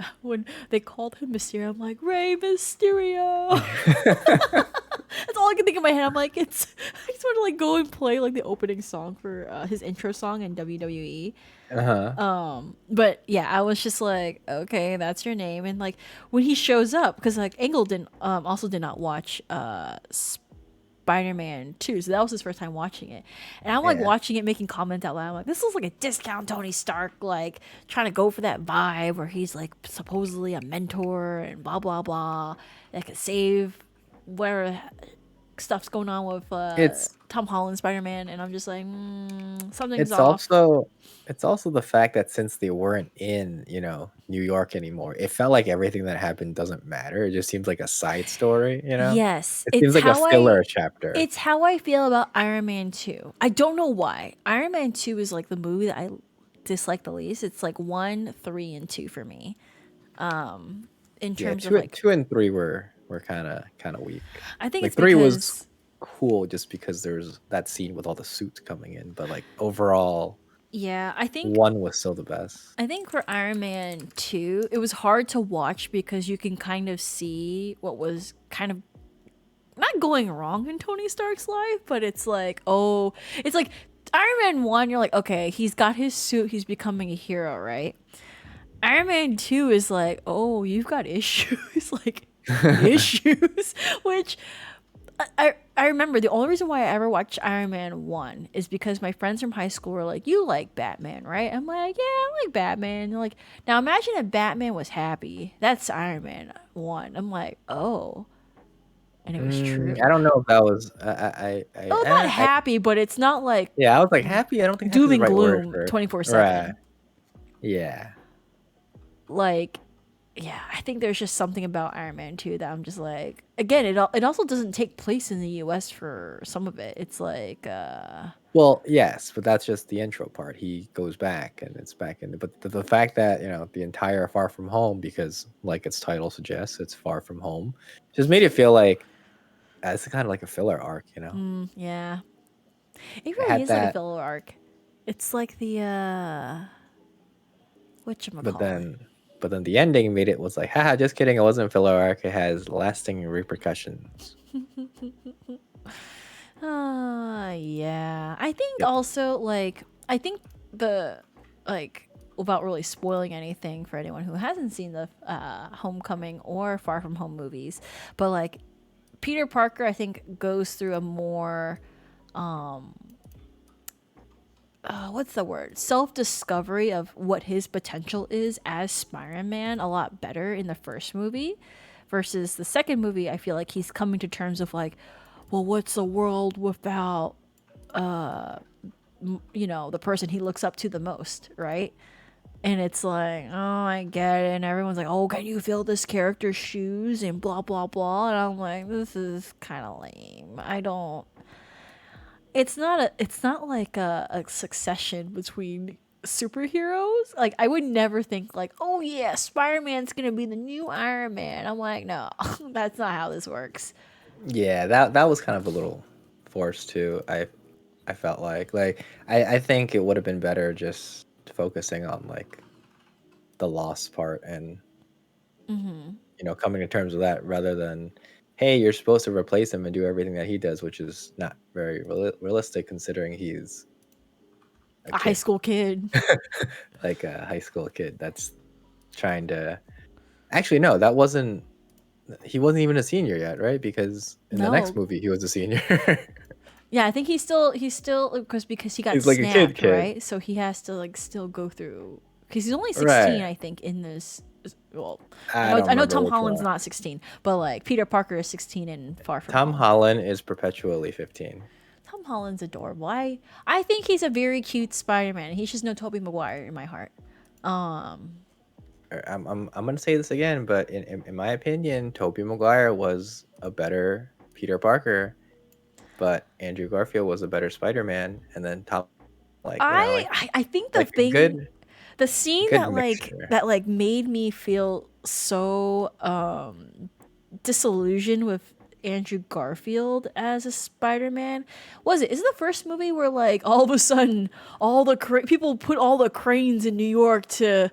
they called him Mysterio, I'm like, Rey Mysterio. That's all I can think in my head. I'm like, I just want to like go and play like the opening song for his intro song in WWE. But yeah, I was just like, okay, that's your name. And like when he shows up, because like Engel also did not watch Spider-Man 2, so that was his first time watching it, and I'm like watching it, making comments out loud. I'm like, this is like a discount Tony Stark, like trying to go for that vibe where he's like supposedly a mentor and blah blah blah that could save where stuff's going on with Tom Holland Spider-Man, and I'm just like, something's off. It's also the fact that since they weren't in New York anymore, it felt like everything that happened doesn't matter. It just seems like a side story. Yes, it seems like a filler chapter. It's how I feel about Iron Man 2. I don't know why. Iron Man 2 is like the movie that I dislike the least. It's like 1, 3, and 2 for me. In terms of like 2 and 3 were kind of weak. I think like it's 3 because was cool just because there's that scene with all the suits coming in, but like overall, I think 1 was still the best. I think for Iron Man 2, it was hard to watch because you can kind of see what was kind of not going wrong in Tony Stark's life, but it's like, it's like Iron Man 1, you're like, okay, he's got his suit, he's becoming a hero, right? Iron Man 2 is like, oh, you've got issues, like issues, which I remember the only reason why I ever watched Iron Man 1 is because my friends from high school were like, you like Batman, right? I'm like, yeah, I like Batman. And they're like, now imagine if Batman was happy. That's Iron Man 1. I'm like, oh. And it was true. I don't know if that was not happy, but it's not like I was like happy. I don't think doom and right gloom word 24/7. Right. Yeah. Like yeah, I think there's just something about Iron Man 2 that I'm just like, again, it also doesn't take place in the US for some of it. It's like Well, yes, but that's just the intro part. He goes back and it's back in. But the fact that, the entire Far From Home, because like its title suggests, it's Far From Home, just made it feel like it's kind of like a filler arc, yeah. It It really had is like a that, filler arc. It's like the but whatchamacallit. then but then the ending made it was like, haha, just kidding, it wasn't a filler arc. It has lasting repercussions. Yeah. I think Yep. also like I think the like without really spoiling anything for anyone who hasn't seen the Homecoming or Far From Home movies, but like Peter Parker I think goes through a more what's the word? Self-discovery of what his potential is as Spider-Man a lot better in the first movie versus the second movie. I feel like he's coming to terms of like, well, what's a world without the person he looks up to the most, right? And it's like, oh, I get it. And everyone's like, oh, can you feel this character's shoes and blah, blah, blah. And I'm like, this is kind of lame. I don't. It's not like a succession between superheroes. Like, I would never think, like, oh, yeah, Spider Man's going to be the new Iron Man. I'm like, no, that's not how this works. Yeah, that was kind of a little forced too. I felt like I think it would have been better just focusing on like the loss part and coming to terms with that rather than, hey, you're supposed to replace him and do everything that he does, which is not very realistic considering he's a A high kid, school kid. like a high school kid that's trying to. Actually, no, that wasn't. He wasn't even a senior yet, right? Because in the next No. movie, he was a senior. Yeah, I think he's still because he got He's like a kid, snapped, kid, right? So he has to like still go through because he's only 16, right? I think, in this. Well, I don't I know remember Tom which Holland's one. not 16, but like Peter Parker is 16 in Far From Tom Home. Holland is perpetually 15. Tom Holland's adorable. I think he's a very cute Spider-Man. He's just no Tobey Maguire in my heart. I'm gonna say this again, but in my opinion, Tobey Maguire was a better Peter Parker, but Andrew Garfield was a better Spider-Man, and then Tom, like I think the a thing, the scene good mixture. that like made me feel so disillusioned with Andrew Garfield as a Spider-Man is it the first movie where like all of a sudden all the people put all the cranes in New York to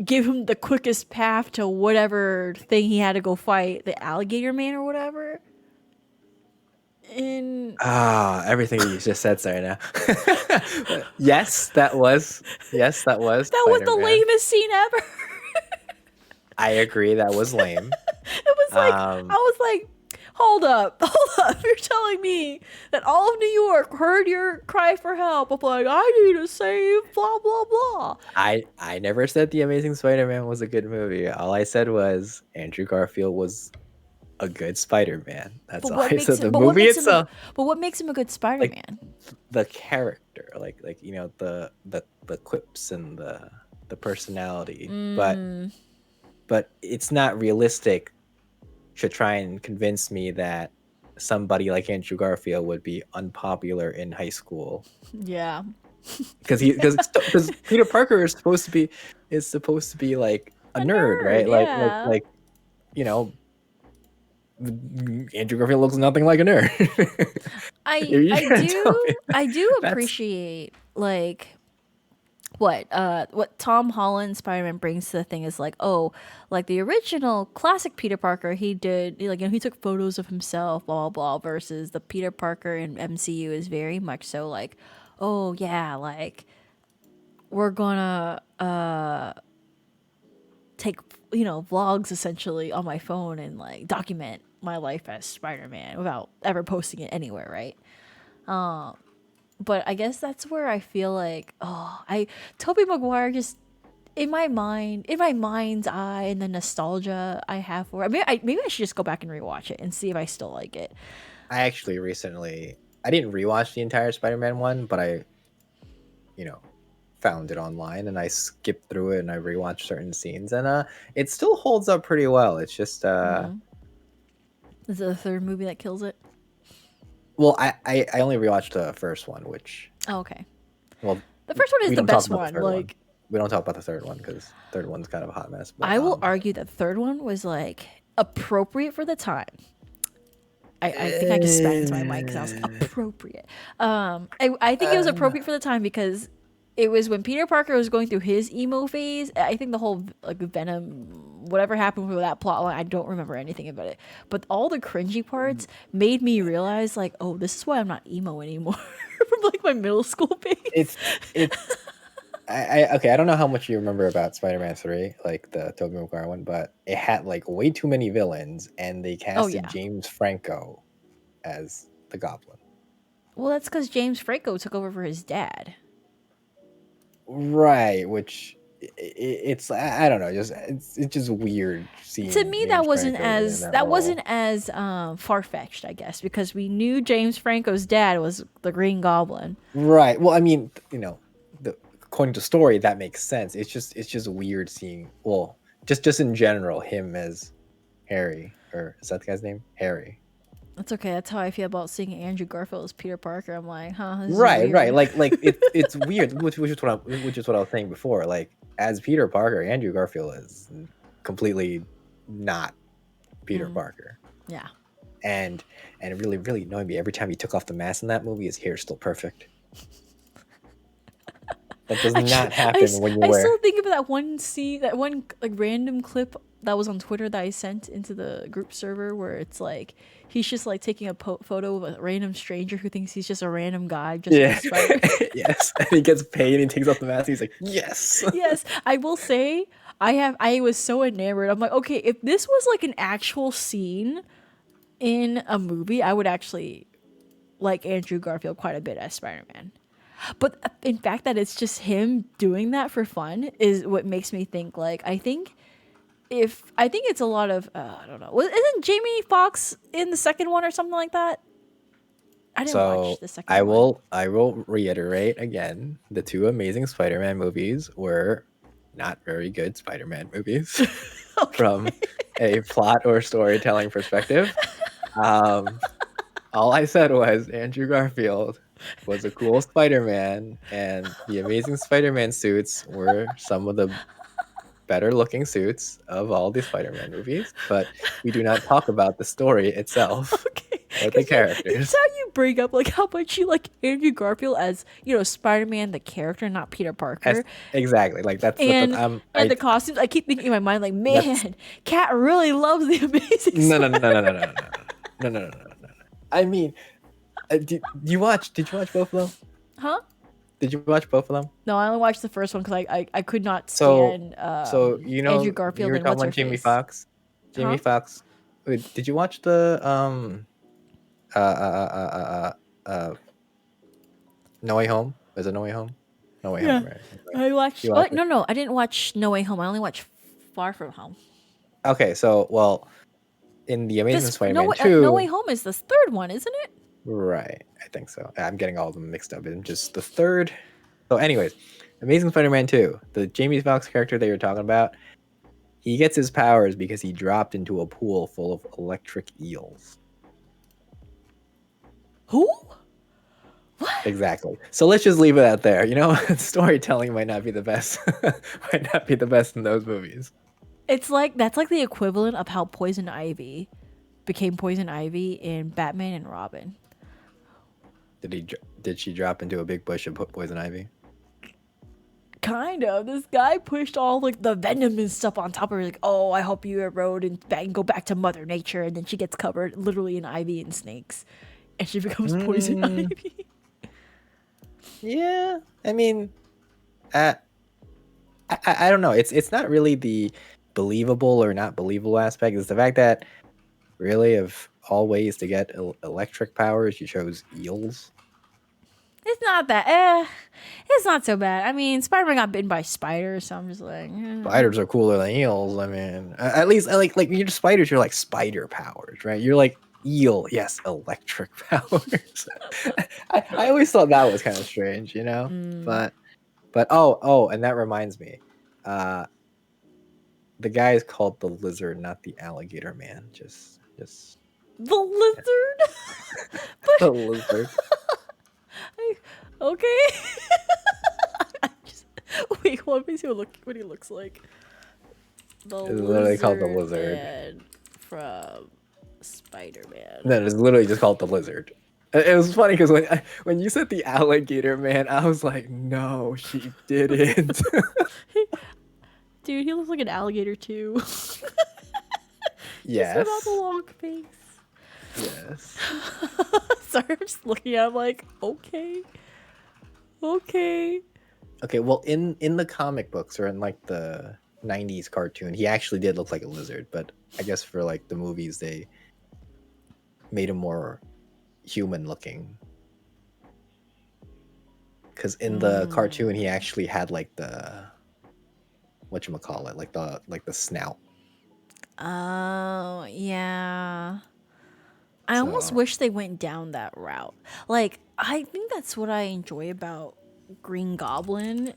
give him the quickest path to whatever thing he had to go fight, the alligator man or whatever. And Everything you just said, sorry now. Yes, that was that was the Spider-Man. lamest scene ever. I agree, that was lame. It was like I was like, hold up. You're telling me that all of New York heard your cry for help of like, I need to save blah blah blah. I never said The Amazing Spider-Man was a good movie. All I said was Andrew Garfield was a good Spider-Man. That's all I said. The movie itself, But what makes him a good like Spider-Man? the character, like the quips and the personality, but it's not realistic to try and convince me that somebody like Andrew Garfield would be unpopular in high school. Yeah. Because Peter Parker is supposed to be like a nerd, right? Yeah. Like you know, Andrew Garfield looks nothing like a nerd. I do appreciate like what Tom Holland Spider-Man brings to the thing is like, oh, like the original classic Peter Parker, he did like he took photos of himself, blah blah blah, versus the Peter Parker in MCU is very much so like, oh yeah, like we're gonna take vlogs essentially on my phone and like document my life as Spider-Man without ever posting it anywhere, right? But I guess that's where I feel like Tobey Maguire just in my mind's eye and the nostalgia I have for it. Maybe I should just go back and rewatch it and see if I still like it. I actually recently I didn't rewatch the entire Spider-Man one, but I found it online, and I skipped through it and I rewatched certain scenes, and it still holds up pretty well. It's just Is it the third movie that kills it? well, I only rewatched the first one, which Oh, okay. well, The first one is we the don't talk best about the one. third one. Like, we don't talk about the third one because third one's kind of a hot mess. But, I will argue that the third one was like appropriate for the time. I think I just spat into my mic because I was appropriate. I think it was appropriate for the time because it was when Peter Parker was going through his emo phase. I think the whole like Venom, whatever happened with that plot line, I don't remember anything about it. But all the cringy parts made me realize like, oh, this is why I'm not emo anymore from like my middle school phase. it's okay. I don't know how much you remember about Spider-Man 3, like the Tobey Maguire one, but it had like way too many villains, and they casted James Franco as the Goblin. Well, that's because James Franco took over for his dad. Right, which it's I don't know, it's just weird seeing. To me, that wasn't as far-fetched, I guess, because we knew James Franco's dad was the Green Goblin. Right. Well, I mean, according to story, that makes sense. It's just weird seeing. Well, just in general, him as Harry, or is that the guy's name? Harry. That's okay. That's how I feel about seeing Andrew Garfield as Peter Parker. I'm like, huh? Right. Like it's weird, which is what I was saying before. Like as Peter Parker, Andrew Garfield is completely not Peter Parker. Yeah. And it really annoyed me every time he took off the mask in that movie. His hair's still perfect. That does not happen when you wear. I still think of that one scene, that one like random clip that was on Twitter that I sent into the group server, where it's like he's just like taking a photo of a random stranger who thinks he's just a random guy. Just Yes, and he gets paid and he takes off the mask. And he's like, yes. Yes, I will say I was so enamored. I'm like, okay, if this was like an actual scene in a movie, I would actually like Andrew Garfield quite a bit as Spider-Man. But in fact that it's just him doing that for fun is what makes me think like I think it's a lot of I don't know. Isn't Jamie Foxx in the second one or something like that? I didn't watch the second one. I will reiterate again, the two Amazing Spider-Man movies were not very good Spider-Man movies from a plot or storytelling perspective. All I said was Andrew Garfield was a cool Spider-Man, and the Amazing Spider-Man suits were some of the better looking suits of all the Spider-Man movies, but we do not talk about the story itself. Okay. Or the characters. It's how you bring up like how much you like Andrew Garfield as, you know, Spider-Man the character, not Peter Parker. Exactly. Like that's and the costumes. I keep thinking in my mind like, man, Cat really loves the Amazing Spider-Man. No. I mean, did you watch both of them? Huh? Did you watch both of them? No, I only watched the first one because I could not stand so you know Andrew Garfield. You were talking about Jamie Foxx. Jamie Foxx. Wait, did you watch the No Way Home? Is it No Way Home? No Way Home, right? I watched. No, I didn't watch No Way Home. I only watched Far From Home. Okay, so well, in the Amazing Spider-Man 2, No Way Home is the third one, isn't it? Right, I think so. I'm getting all of them mixed up. In just the third. So, anyways, Amazing Spider-Man 2, the Jamie Foxx character that you're talking about, he gets his powers because he dropped into a pool full of electric eels. Who? What? Exactly. So let's just leave it out there. You know, storytelling might not be the best. Might not be the best in those movies. It's like that's like the equivalent of how Poison Ivy became Poison Ivy in Batman and Robin. Did she drop into a big bush and put Poison Ivy? Kind of. This guy pushed all like the venom and stuff on top of her. Like, oh, I hope you erode and go back to Mother Nature. And then she gets covered literally in ivy and snakes, and she becomes Poison Ivy. Yeah, I mean, I don't know. It's not really the believable or not believable aspect. It's the fact that really of all ways to get electric powers, you chose eels. It's not that. It's not so bad. I mean, Spider-Man got bitten by spiders, so I'm just like. Spiders are cooler than eels. I mean, at least like you're spiders. You're like spider powers, right? You're like eel. Yes, electric powers. I always thought that was kind of strange, you know. But But and that reminds me. The guy is called the Lizard, not the Alligator Man. Just The lizard. the Lizard. Okay. Wait, let me see what he looks like. The It's literally called the lizard Lizard. man from Spider-Man. No, it's literally just called the Lizard. It was funny because when you said the Alligator Man, I was like, no, she didn't. Dude, he looks like an alligator too. Yes. Just without the long face. Yes. Sorry, I'm just looking at him like, okay. Okay, well, in the comic books or in like the 90s cartoon, he actually did look like a lizard, but I guess for like the movies, they made him more human looking. Because in the cartoon, he actually had like the whatchamacallit, like the snout. Oh, yeah. I almost wish they went down that route. Like, I think that's what I enjoy about Green Goblin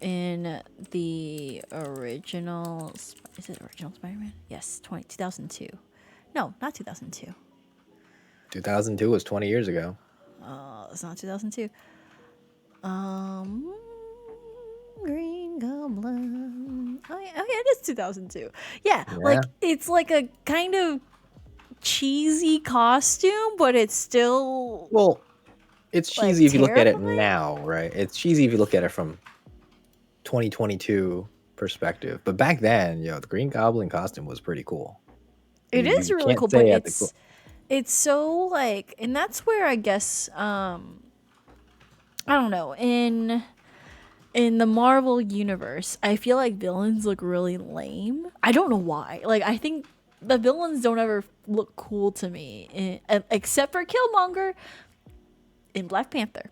in the original, is it original Spider-Man? Yes, 2002. No, not 2002. 2002 was 20 years ago. It's not 2002. Green Goblin. Oh yeah, it is 2002. Yeah, like it's like a kind of cheesy costume, but it's still Well, it's cheesy if you look at it terrifying? now, right? It's cheesy if you look at it from 2022 perspective. But back then, the Green Goblin costume was pretty cool. It You is really can't cool, but say at the it's so like, and that's where I guess I don't know, in the Marvel universe, I feel like villains look really lame. I don't know why. Like, I think the villains don't ever look cool to me, except for Killmonger in Black Panther.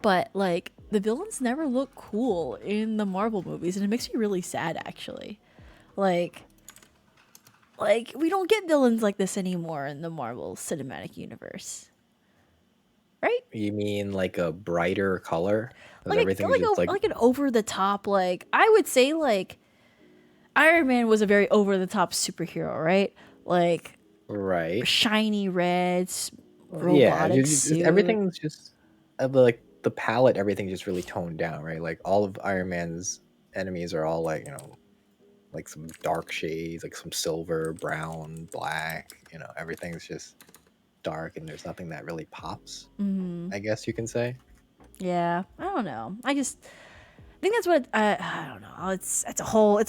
But like, the villains never look cool in the Marvel movies, and it makes me really sad, actually. Like we don't get villains like this anymore in the Marvel Cinematic Universe, right? You mean like a brighter color? Like Everything is just like an over the top, like I would say like Iron Man was a very over the top superhero, right? Like right. shiny reds, Yeah, robotic suit. everything's just like the palette. Everything's just really toned down, right? Like all of Iron Man's enemies are all like like some dark shades, like some silver, brown, black. Everything's just dark, and there's nothing that really pops. I guess you can say. Yeah, I don't know. I think that's what I don't know. It's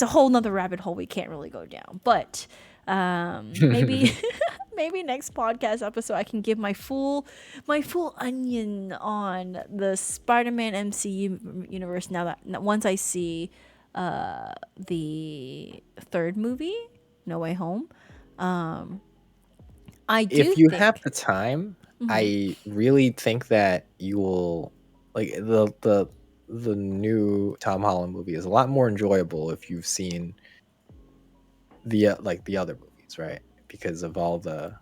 a whole nother rabbit hole we can't really go down. But maybe maybe next podcast episode I can give my full onion on the Spider-Man MCU universe now that once I see the third movie, No Way Home. I do If you think, have the time, I really think that you will like the new Tom Holland movie is a lot more enjoyable if you've seen the the other movies, right? Because of all the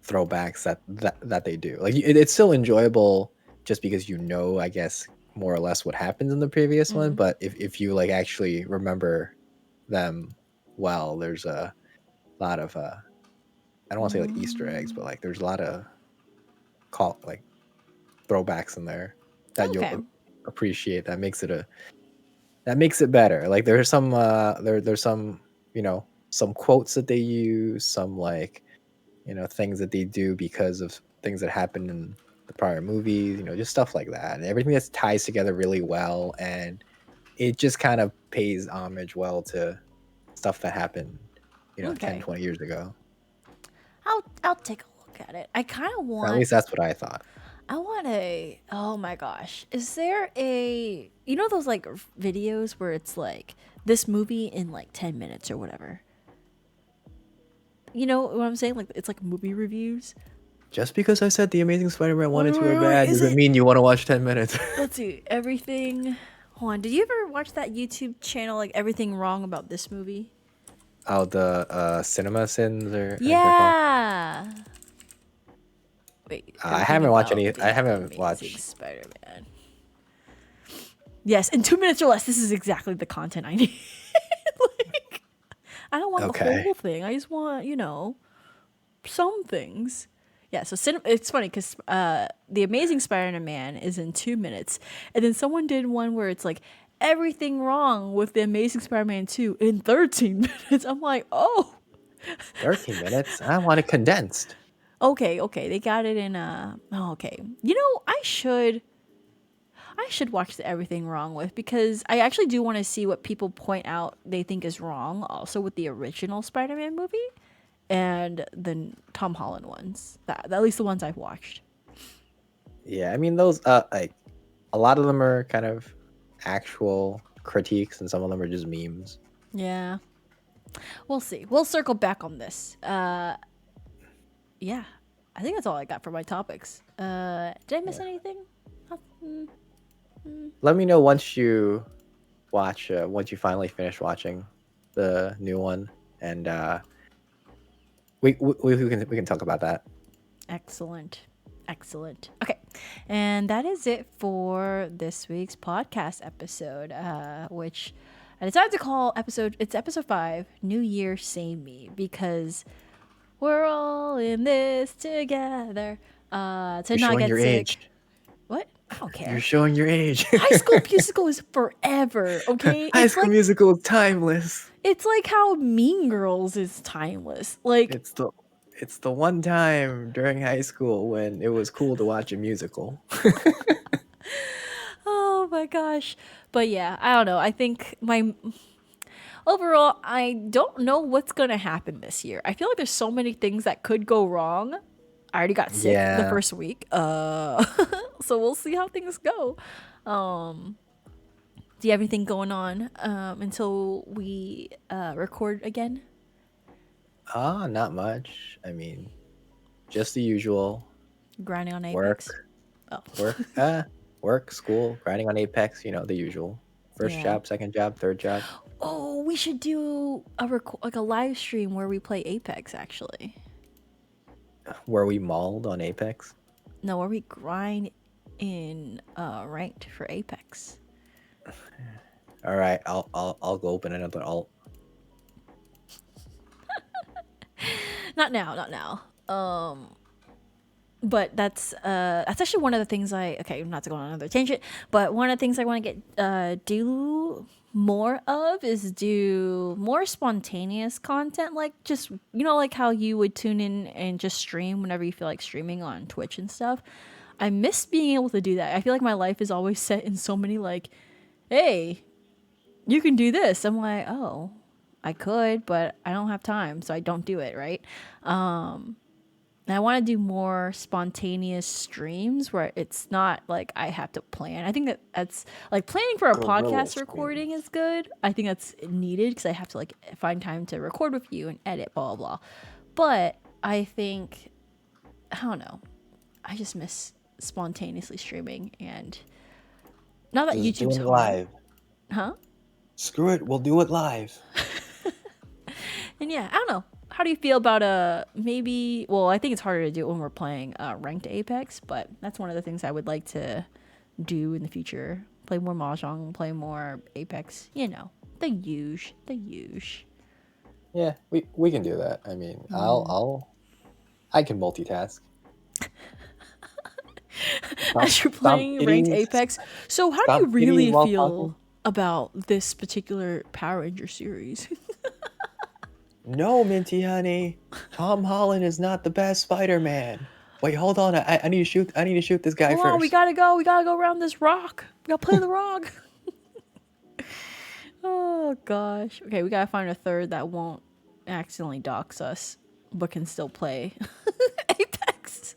throwbacks that they do. Like it's still enjoyable just because I guess more or less what happens in the previous one, but if you like actually remember them well, there's a lot of I don't want to say like Easter eggs, but like there's a lot of like throwbacks in there that you'll appreciate. That makes it better. Like there's some there's some some quotes that they use, some like things that they do because of things that happened in the prior movies, just stuff like that. And everything that ties together really well, and it just kind of pays homage well to stuff that happened 10, 20 years ago. I'll take a look at it. I kind of want. At least that's what I thought. I want oh my gosh. Is there those like videos where it's like this movie in like 10 minutes or whatever? You know what I'm saying? Like it's like movie reviews. Just because I said The Amazing Spider-Man 1 and 2 are bad doesn't mean you want to watch 10 minutes. Let's see. Everything. Hold on. Did you ever watch that YouTube channel, like Everything Wrong About This Movie? Oh, the Cinema Sins or yeah. Wait. I haven't watched any. I haven't watched Spider-Man. Yes, in 2 minutes or less, this is exactly the content I need. Like, I don't want the Okay. whole thing. I just want, some things. Yeah, so it's funny because The Amazing Spider-Man is in 2 minutes. And then someone did one where it's like, everything wrong with The Amazing Spider-Man 2 in 13 minutes. I'm like, oh. 13 minutes? I want it condensed. Okay. They got it in okay. I should watch the Everything Wrong with, because I actually do want to see what people point out they think is wrong also with the original Spider-Man movie and the Tom Holland ones. That at least the ones I've watched. Yeah, I mean those like a lot of them are kind of actual critiques and some of them are just memes. Yeah. We'll see. We'll circle back on this. Yeah. I think that's all I got for my topics. Did I miss anything? Let me know once you watch once you finally finish watching the new one, and we can talk about that. Excellent. Okay. And that is it for this week's podcast episode, which I decided to call episode 5, New Year, Same Me, because we're all in this together. To You're not showing get your sick. age. What? I don't care. You're showing your age. High School Musical is forever, okay? High School Musical is timeless. It's like how Mean Girls is timeless. Like, It's the one time during high school when it was cool to watch a musical. oh my gosh. But yeah, I don't know. I think overall, I don't know what's going to happen this year. I feel like there's so many things that could go wrong. I already got sick the first week. So we'll see how things go. Do you have anything going on until we record again? Not much. I mean, just the usual. Grinding on Apex. Work, school, grinding on Apex, the usual. First job, second job, third job. Oh, we should do a live stream where we play Apex, actually. Where we mauled on Apex? No, where we grind in ranked for Apex. All right, I'll go open another alt. Not now. But that's actually one of the things not to go on another tangent, but one of the things I want to get do more of is do more spontaneous content, like just like how you would tune in and just stream whenever you feel like streaming on Twitch and stuff. I miss being able to do that. I feel like my life is always set in so many like, hey, you can do this. I'm like, oh, I could, but I don't have time, so I don't do it, right? And I want to do more spontaneous streams where it's not like I have to plan. I think that's like planning for a podcast recording is good. I think that's needed because I have to like find time to record with you and edit, blah, blah, blah. But I think, I don't know. I just miss spontaneously streaming, and now that Just YouTube's doing it hard. live. Huh? Screw it, we'll do it live. And yeah, I don't know. How do you feel about I think it's harder to do it when we're playing ranked Apex, but that's one of the things I would like to do in the future. Play more Mahjong, play more Apex, the huge. Yeah, we can do that. I mean, I can multitask. As you're playing ranked Apex. So how do you really feel about this particular Power Ranger series? No, Mintyhoney. Tom Holland is not the best Spider-Man. Wait, hold on. I need to shoot this guy first. Hold on, we gotta go around this rock. We gotta play the rock. Oh gosh. Okay, we gotta find a third that won't accidentally dox us, but can still play Apex.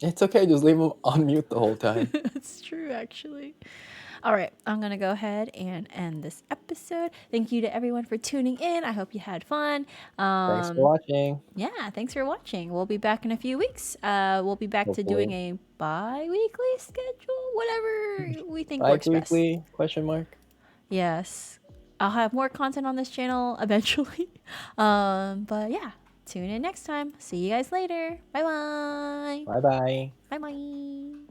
It's okay, just leave him on mute the whole time. That's true, actually. All right, I'm going to go ahead and end this episode. Thank you to everyone for tuning in. I hope you had fun. Thanks for watching. Yeah, thanks for watching. We'll be back in a few weeks. We'll be back to doing a bi-weekly schedule, whatever we think works best. Bi-weekly, question mark? Yes. I'll have more content on this channel eventually. But yeah, tune in next time. See you guys later. Bye-bye. Bye-bye. Bye-bye.